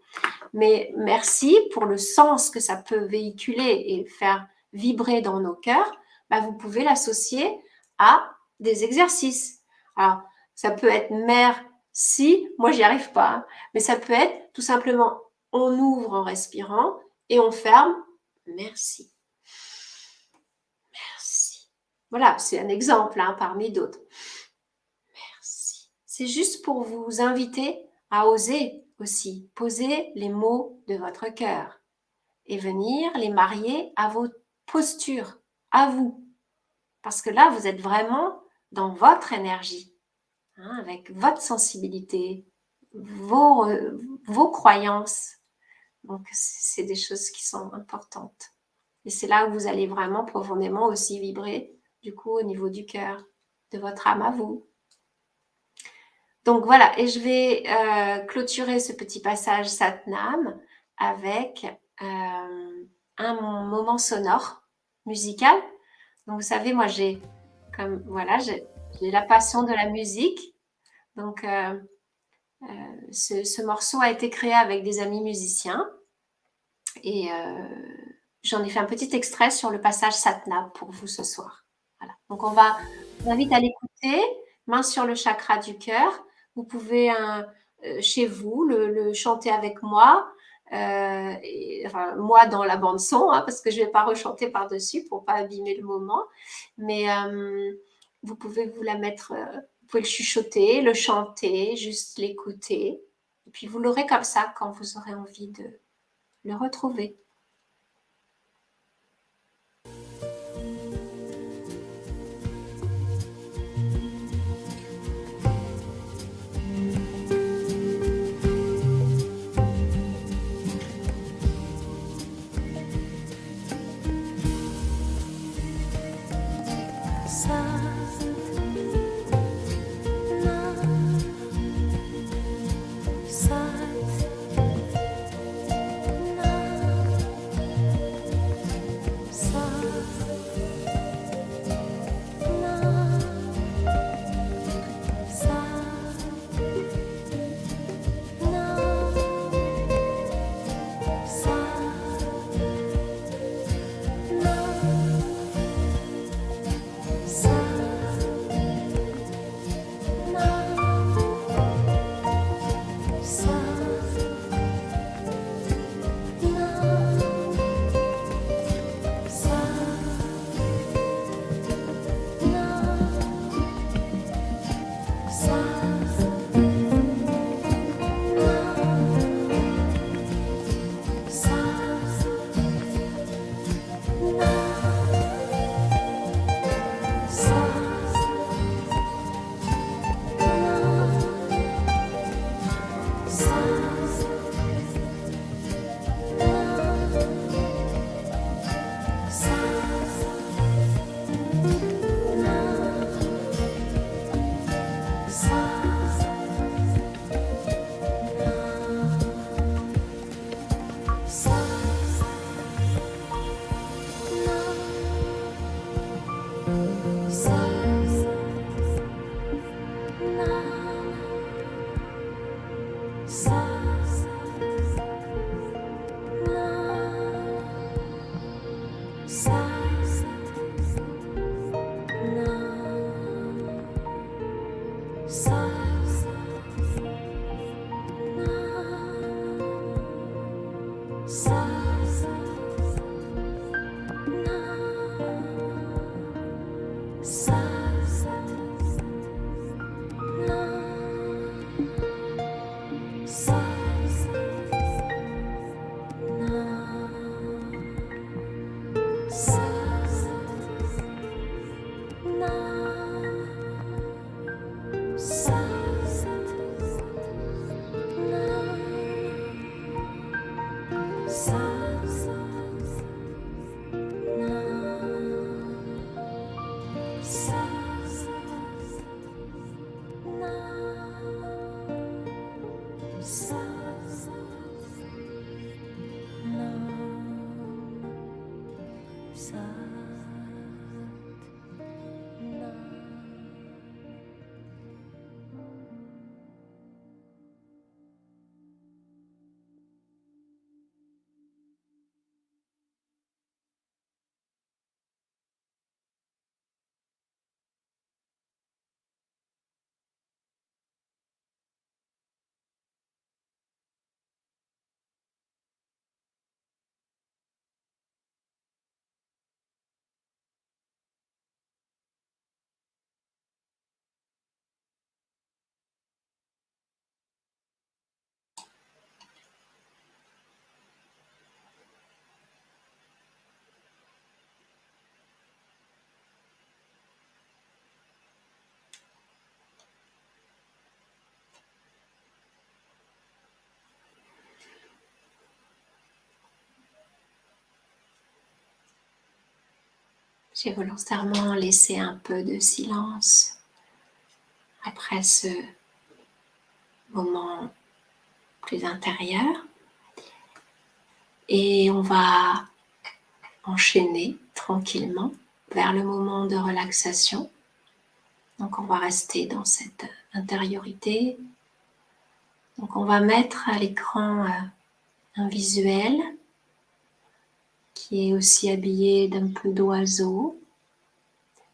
Mais merci pour le sens que ça peut véhiculer et faire vibrer dans nos cœurs, bah vous pouvez l'associer à des exercices. Alors, ça peut être merci, moi j'y arrive pas, hein, mais ça peut être tout simplement on ouvre en respirant et on ferme merci. Merci. Voilà, c'est un exemple hein, parmi d'autres. Merci. C'est juste pour vous inviter à oser aussi poser les mots de votre cœur et venir les marier à vos postures, à vous. Parce que là, vous êtes vraiment dans votre énergie, hein, avec votre sensibilité, vos croyances. Donc, c'est des choses qui sont importantes. Et c'est là où vous allez vraiment profondément aussi vibrer, du coup, au niveau du cœur, de votre âme à vous. Donc voilà, et je vais clôturer ce petit passage Satnam avec un moment sonore, musical. Donc vous savez, moi j'ai la passion de la musique. Donc ce morceau a été créé avec des amis musiciens et j'en ai fait un petit extrait sur le passage Satnam pour vous ce soir. Voilà. Donc on vous invite à l'écouter, main sur le chakra du cœur. Vous pouvez chez vous le chanter avec moi, enfin, moi dans la bande son, hein, parce que je ne vais pas rechanter par-dessus pour ne pas abîmer le moment. Mais vous pouvez vous pouvez le chuchoter, le chanter, juste l'écouter. Et puis vous l'aurez comme ça quand vous aurez envie de le retrouver. J'ai volontairement laissé un peu de silence après ce moment plus intérieur. Et on va enchaîner tranquillement vers le moment de relaxation. Donc on va rester dans cette intériorité. Donc on va mettre à l'écran un visuel qui est aussi habillé d'un peu d'oiseaux.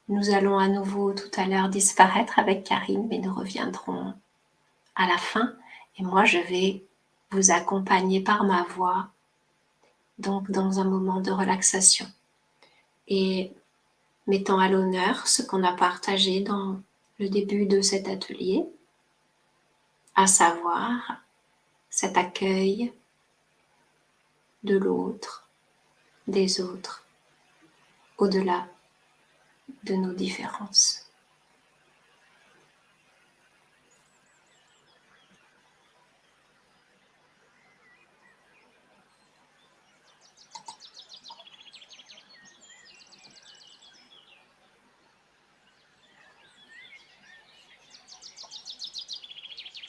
Nous allons à nouveau tout à l'heure disparaître avec Karine, mais nous reviendrons à la fin. Et moi, je vais vous accompagner par ma voix, donc dans un moment de relaxation. Et mettant à l'honneur ce qu'on a partagé dans le début de cet atelier, à savoir cet accueil de l'autre, des autres, au-delà de nos différences.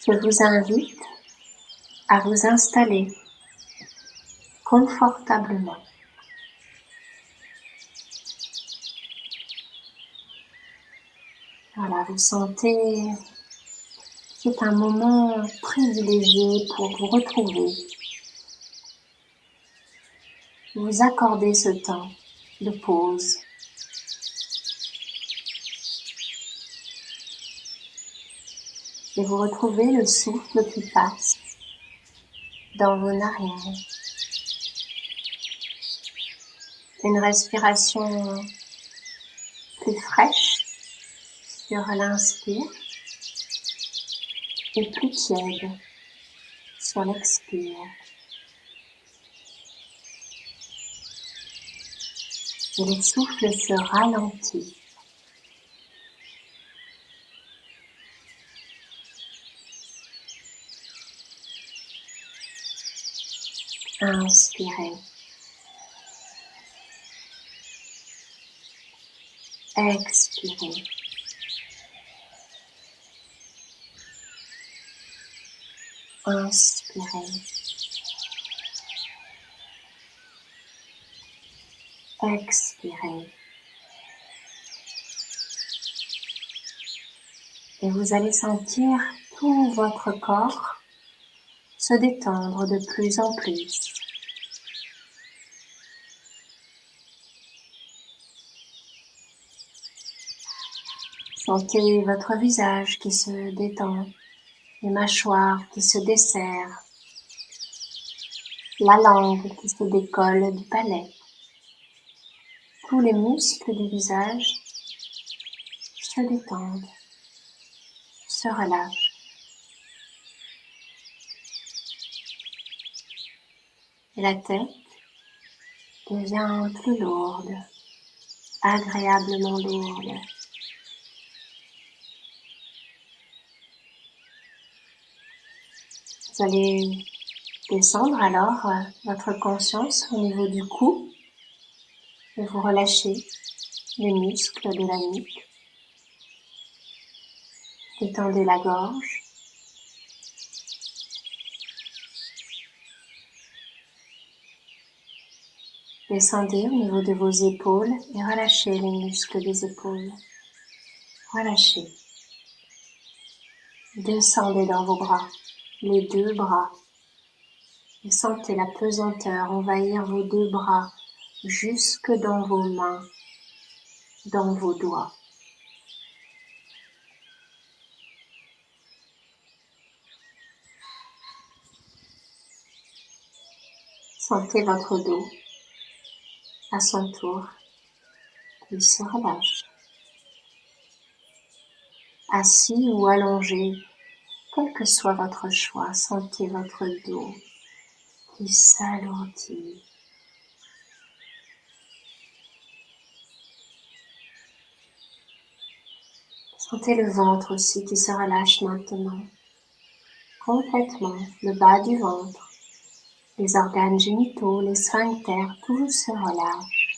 Je vous invite à vous installer confortablement. Voilà, vous sentez que c'est un moment privilégié pour vous retrouver. Vous accordez ce temps de pause. Et vous retrouvez le souffle qui passe dans vos narines. Une respiration plus fraîche sur l'inspire et plus tiède sur l'expire. Et le souffle se ralentit. Inspirez. Expirez. Inspirez. Expirez. Et vous allez sentir tout votre corps se détendre de plus en plus. Sentez votre visage qui se détend, les mâchoires qui se desserrent, la langue qui se décolle du palais. Tous les muscles du visage se détendent, se relâchent. Et la tête devient plus lourde, agréablement lourde. Vous allez descendre alors votre conscience au niveau du cou et vous relâchez les muscles de la nuque. Détendez la gorge. Descendez au niveau de vos épaules et relâchez les muscles des épaules. Relâchez. Descendez dans vos bras, les deux bras. Et sentez la pesanteur envahir vos deux bras jusque dans vos mains, dans vos doigts. Sentez votre dos à son tour qui se relâche. Assis ou allongé, quel que soit votre choix, sentez votre dos qui s'alourdit. Sentez le ventre aussi qui se relâche maintenant. Complètement, le bas du ventre, les organes génitaux, les sphincters, tout se relâche.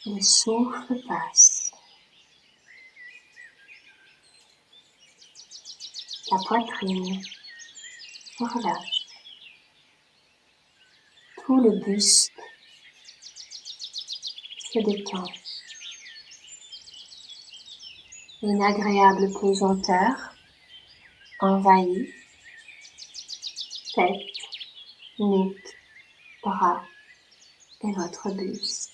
Le souffle passe. La poitrine se relâche. Tout le buste se détend. Une agréable pesanteur envahit tête, nuque, bras et votre buste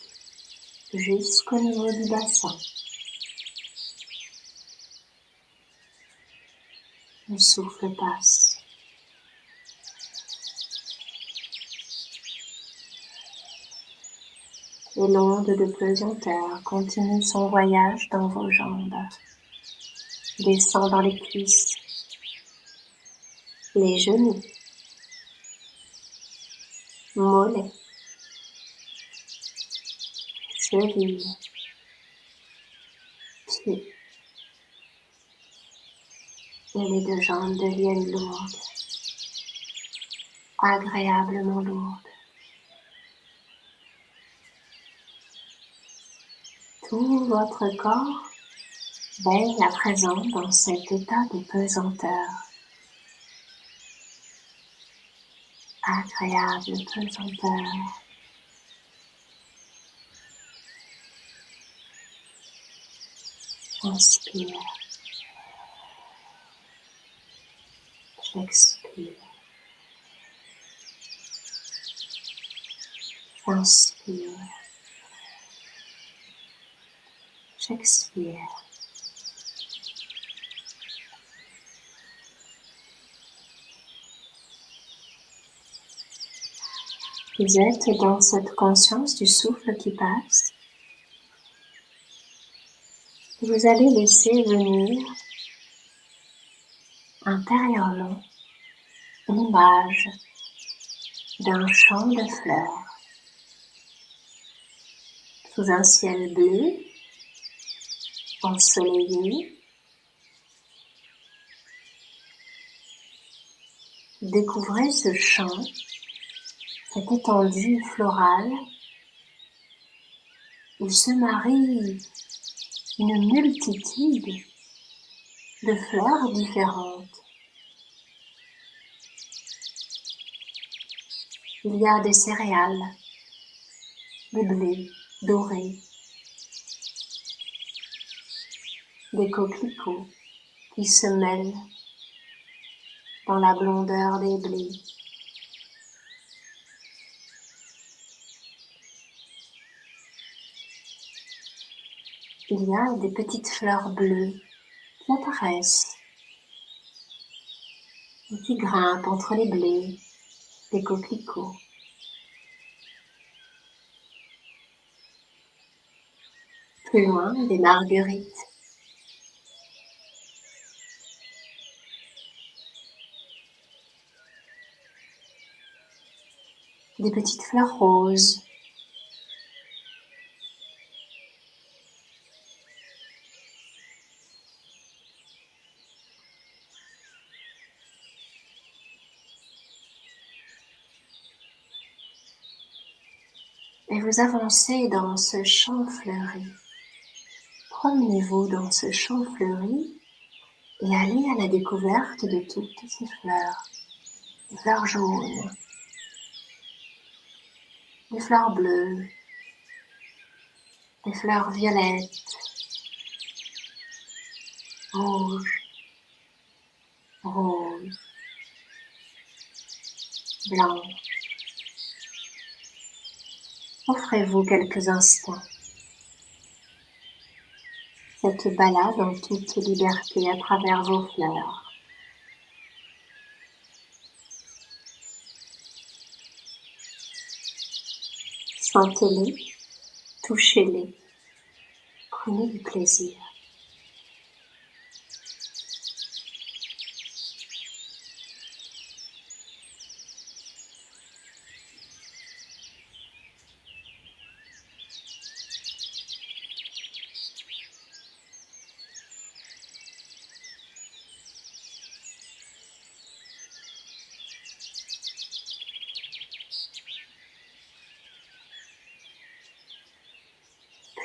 jusqu'au niveau du bassin. Le souffle passe. Et l'onde de pesanteur continue son voyage dans vos jambes. Descend dans les cuisses, les genoux, mollets, chevilles, pieds. Et les deux jambes deviennent lourdes, agréablement lourdes. Tout votre corps baigne à présent dans cet état de pesanteur. Agréable pesanteur. Inspire. J'expire. J'inspire. J'expire. Vous êtes dans cette conscience du souffle qui passe. Vous allez laisser venir intérieurement l'image d'un champ de fleurs sous un ciel bleu, ensoleillé. Découvrez ce champ, cette étendue florale où se marient une multitude de fleurs différentes. Il y a des céréales, des blés dorés, des coquelicots qui se mêlent dans la blondeur des blés. il y a des petites fleurs bleues qui apparaissent et qui grimpent entre les blés, les coquelicots. Plus loin, des marguerites. Des petites fleurs roses. Et vous avancez dans ce champ fleuri. Promenez-vous dans ce champ fleuri et allez à la découverte de toutes ces fleurs. Des fleurs jaunes, des fleurs bleues, des fleurs violettes, rouges, roses, blanches. Offrez-vous quelques instants cette balade en toute liberté à travers vos fleurs. Sentez-les, touchez-les, prenez du plaisir.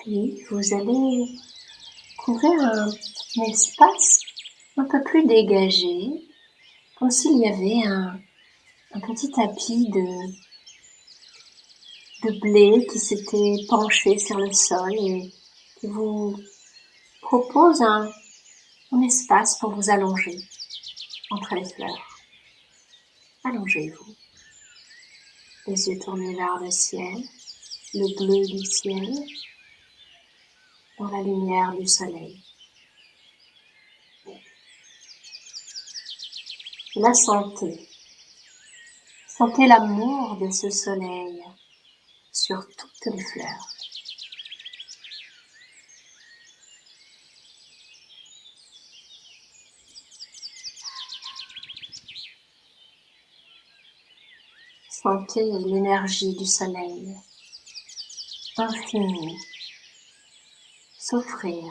Puis vous allez trouver un espace un peu plus dégagé, comme s'il y avait un petit tapis de blé qui s'était penché sur le sol et qui vous propose un espace pour vous allonger entre les fleurs. Allongez-vous, les yeux tournés vers le ciel, le bleu du ciel, dans la lumière du soleil. La santé. Sentez l'amour de ce soleil sur toutes les fleurs. Sentez l'énergie du soleil, infinie, s'offrir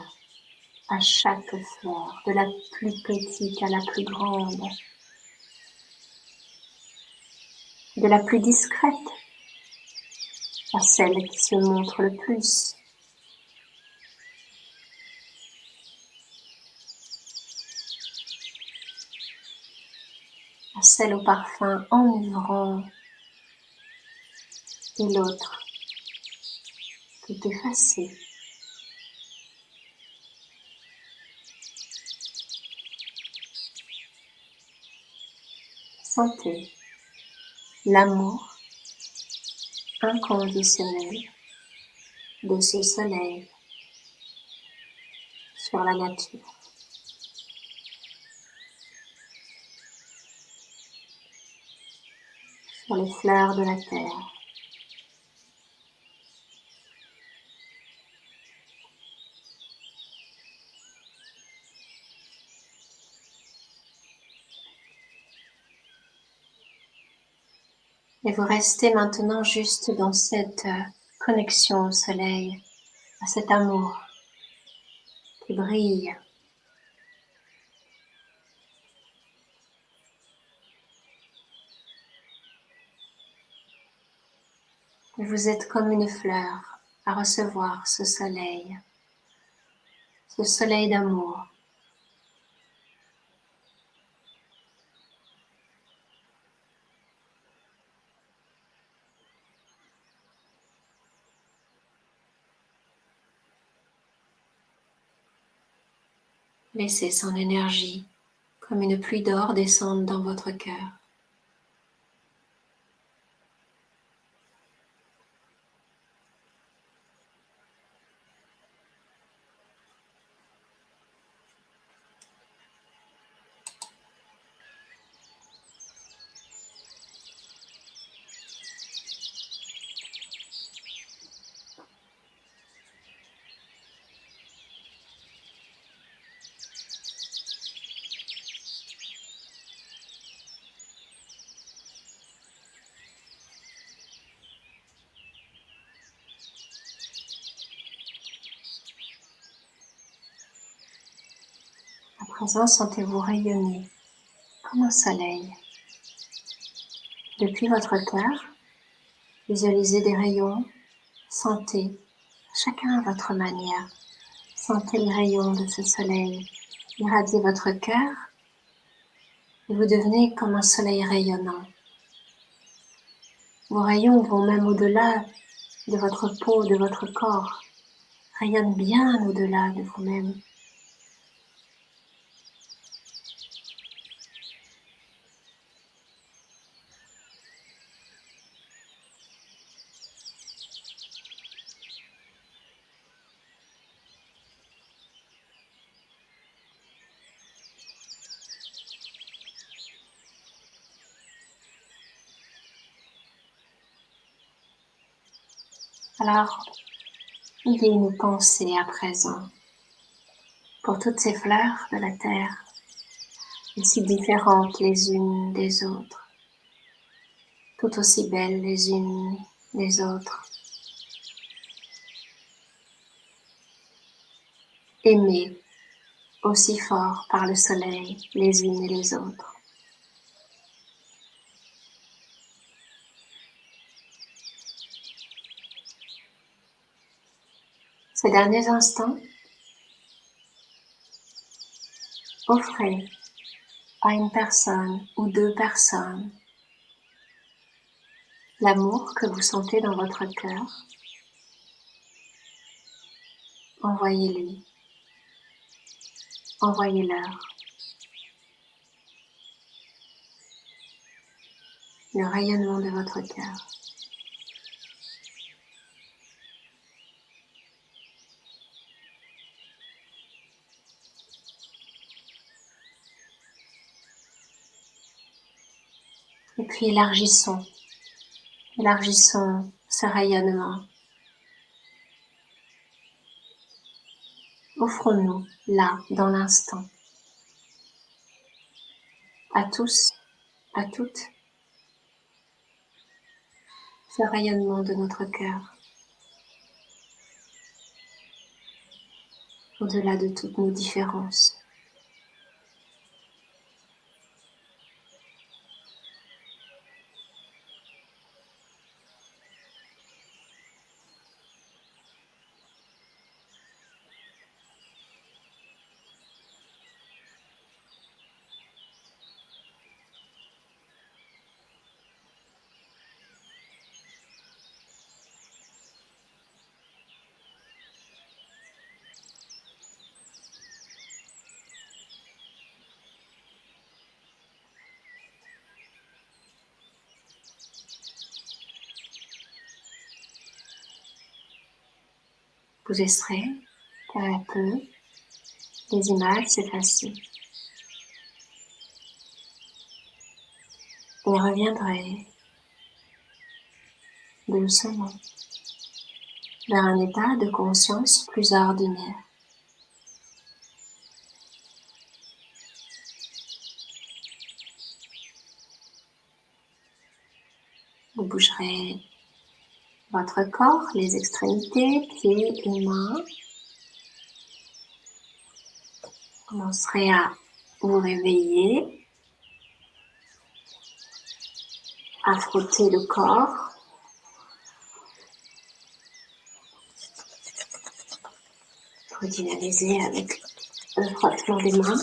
à chaque fleur, de la plus petite à la plus grande, de la plus discrète à celle qui se montre le plus. À celle au parfum enivrant et l'autre tout effacée. Sentez l'amour inconditionnel de ce soleil sur la nature. Sur les fleurs de la terre. Et vous restez maintenant juste dans cette connexion au soleil, à cet amour qui brille. Et vous êtes comme une fleur à recevoir ce soleil d'amour. Laissez son énergie comme une pluie d'or descendre dans votre cœur. présent, sentez-vous rayonner comme un soleil. Depuis votre cœur, visualisez des rayons, sentez, chacun à votre manière, sentez les rayons de ce soleil irradier votre cœur et vous devenez comme un soleil rayonnant. Vos rayons vont même au-delà de votre peau, de votre corps, rayonnent bien au-delà de vous-même. Alors, ayez une pensée à présent pour toutes ces fleurs de la terre, si différentes les unes des autres, tout aussi belles les unes des autres, aimées aussi fort par le soleil les unes et les autres. Ces derniers instants, offrez à une personne ou 2 personnes l'amour que vous sentez dans votre cœur. Envoyez-lui, envoyez-leur le rayonnement de votre cœur. Et puis élargissons ce rayonnement. Offrons-nous là, dans l'instant, à tous, à toutes, ce rayonnement de notre cœur, au-delà de toutes nos différences. Vous laisserez peu à peu les images s'effacer et reviendrez doucement vers un état de conscience plus ordinaire. Vous bougerez votre corps, les extrémités, pieds et mains. Vous commencerez à vous réveiller, à frotter le corps. Vous dynamisez avec le frottement des mains.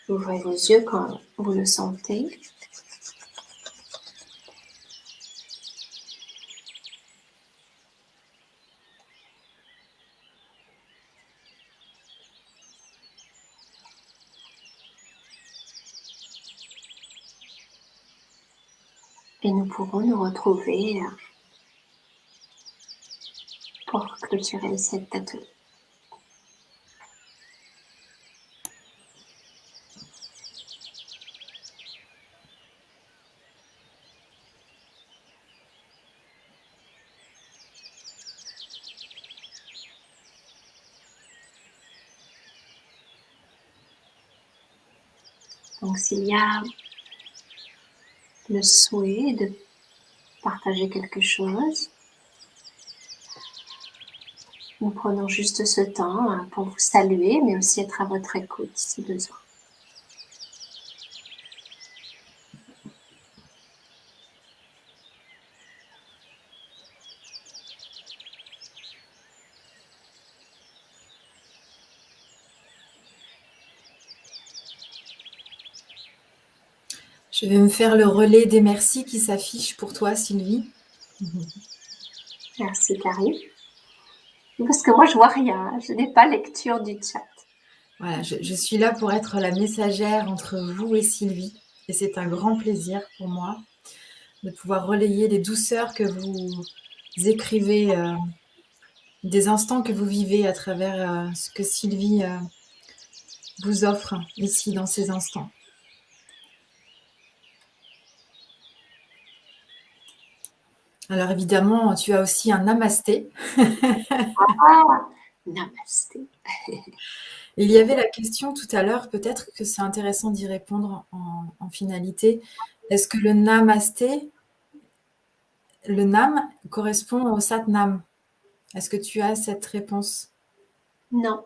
Ouvrez vos yeux quand vous le sentez. Et nous pourrons nous retrouver pour clôturer cet atelier. Donc s'il y a le souhait de partager quelque chose, Nous prenons juste ce temps pour vous saluer, mais aussi être à votre écoute si besoin. Je vais me faire le relais des merci qui s'affichent pour toi, Sylvie. Merci, Karine. Parce que moi, je vois rien. Je n'ai pas lecture du chat. Voilà, je suis là pour être la messagère entre vous et Sylvie. Et c'est un grand plaisir pour moi de pouvoir relayer les douceurs que vous écrivez, des instants que vous vivez à travers ce que Sylvie vous offre ici dans ces instants. Alors évidemment, tu as aussi un namasté. Ah, namasté. Il y avait la question tout à l'heure, peut-être que c'est intéressant d'y répondre en finalité. Est-ce que le namasté, le nam correspond au satnam? Est-ce que tu as cette réponse? Non,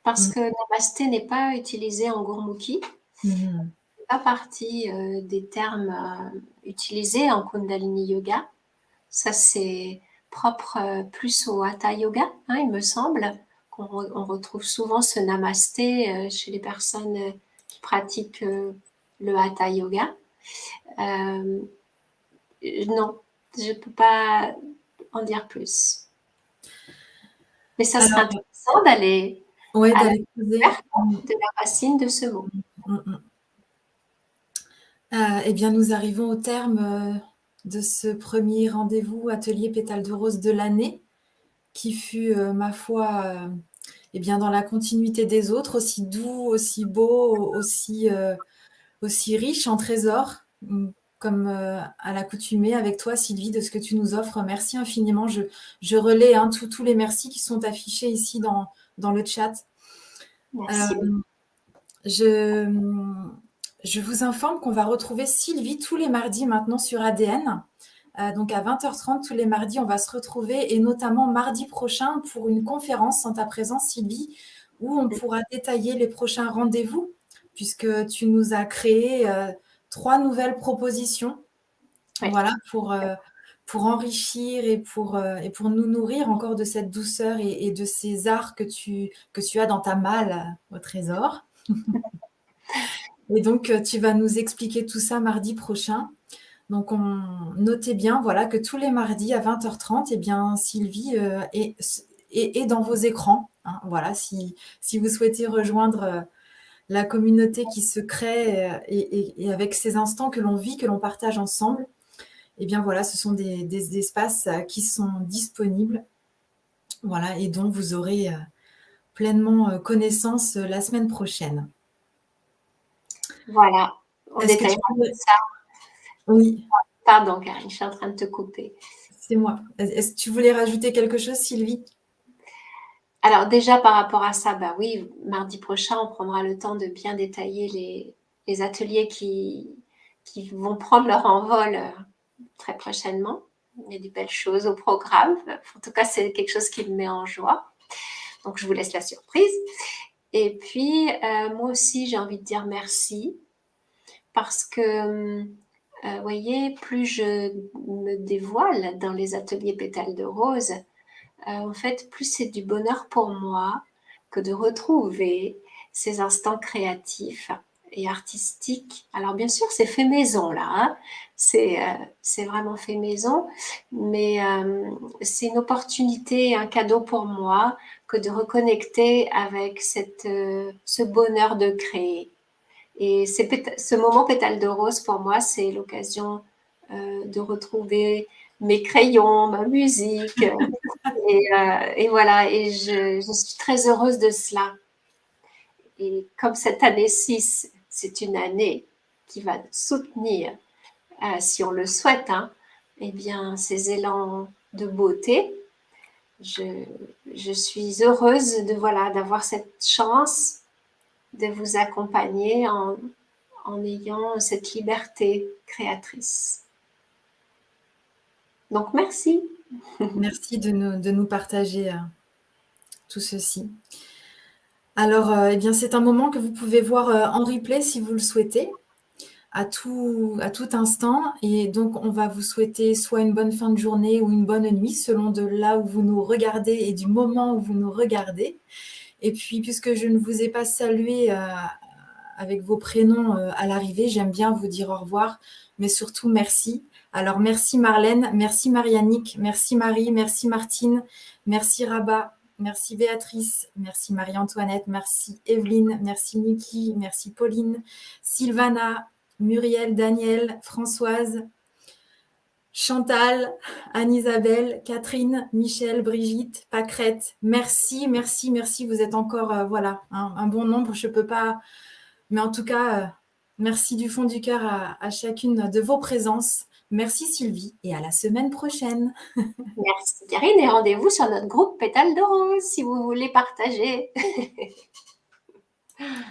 parce Mm. que namasté n'est pas utilisé en Gurmukhi. Mhm. C'est pas partie des termes utilisés en Kundalini Yoga. Ça, c'est propre plus au Hatha Yoga, hein, il me semble, on retrouve souvent ce namasté chez les personnes qui pratiquent le Hatha Yoga. Non, je ne peux pas en dire plus. Mais ça serait Alors, intéressant d'aller ouais, à la d'aller creuser. découverte de la racine de ce mot. Mm. Eh bien, nous arrivons au terme de ce premier rendez-vous atelier Pétales de Rose de l'année, qui fut, ma foi, eh bien, dans la continuité des autres, aussi doux, aussi beau, aussi riche en trésors, comme à l'accoutumée avec toi, Sylvie, de ce que tu nous offres. Merci infiniment. Je relais tous les merci qui sont affichés ici dans le chat. Merci beaucoup. Euh, je, je vous informe qu'on va retrouver Sylvie tous les mardis maintenant sur ADN. Donc à 20h30 tous les mardis, on va se retrouver et notamment mardi prochain pour une conférence en ta présence, Sylvie, où on pourra détailler les prochains rendez-vous puisque tu nous as créé 3 nouvelles propositions, Oui. voilà, pour enrichir et pour nous nourrir encore de cette douceur et de ces arts que tu as dans ta malle au trésor. Et donc, tu vas nous expliquer tout ça mardi prochain. Donc, notez bien, voilà, que tous les mardis à 20h30, eh bien, Sylvie est dans vos écrans, hein. Voilà, si vous souhaitez rejoindre la communauté qui se crée et avec ces instants que l'on vit, que l'on partage ensemble, eh bien, voilà, ce sont des espaces qui sont disponibles, voilà, et dont vous aurez pleinement connaissance la semaine prochaine. Voilà, on Est-ce que tu détaillera pourrais... ça. Oui, Pardon, Karine, je suis en train de te couper. c'est moi. Est-ce que tu voulais rajouter quelque chose, Sylvie? Alors déjà par rapport à ça, bah oui, mardi prochain, on prendra le temps de bien détailler les ateliers qui vont prendre leur envol très prochainement. Il y a des belles choses au programme. En tout cas, c'est quelque chose qui me met en joie. Donc, je vous laisse la surprise. Et puis, moi aussi, j'ai envie de dire merci parce que, vous voyez, plus je me dévoile dans les ateliers Pétales de Rose, en fait, plus c'est du bonheur pour moi que de retrouver ces instants créatifs et artistiques. Alors bien sûr, c'est fait maison là, hein. C'est vraiment fait maison, mais c'est une opportunité, un cadeau pour moi que de reconnecter avec ce bonheur de créer. Et ce moment pétale de rose, pour moi, c'est l'occasion de retrouver mes crayons, ma musique, et voilà, et je suis très heureuse de cela. Et comme cette année 6, c'est une année qui va soutenir, si on le souhaite, hein, eh bien, ces élans de beauté, je suis heureuse de voilà d'avoir cette chance de vous accompagner en ayant cette liberté créatrice. Donc, merci. Merci de nous partager tout ceci. Alors, eh bien, c'est un moment que vous pouvez voir en replay si vous le souhaitez, à tout instant. Et donc, on va vous souhaiter soit une bonne fin de journée ou une bonne nuit, selon de là où vous nous regardez et du moment où vous nous regardez. Et puis, puisque je ne vous ai pas salué avec vos prénoms à l'arrivée, j'aime bien vous dire au revoir, mais surtout merci. Alors, merci Marlène, merci Mariannick, merci Marie, merci Martine, merci Rabat, merci Béatrice, merci Marie-Antoinette, merci Evelyne, merci Niki, merci Pauline, Sylvana, Muriel, Daniel, Françoise, Chantal, Anne-Isabelle, Catherine, Michel, Brigitte, Pâquerette. Merci, merci, merci. Vous êtes encore, voilà, un bon nombre. Je ne peux pas... Mais en tout cas, merci du fond du cœur à chacune de vos présences. Merci Sylvie et à la semaine prochaine. Merci Karine et rendez-vous sur notre groupe Pétales de Rose si vous voulez partager.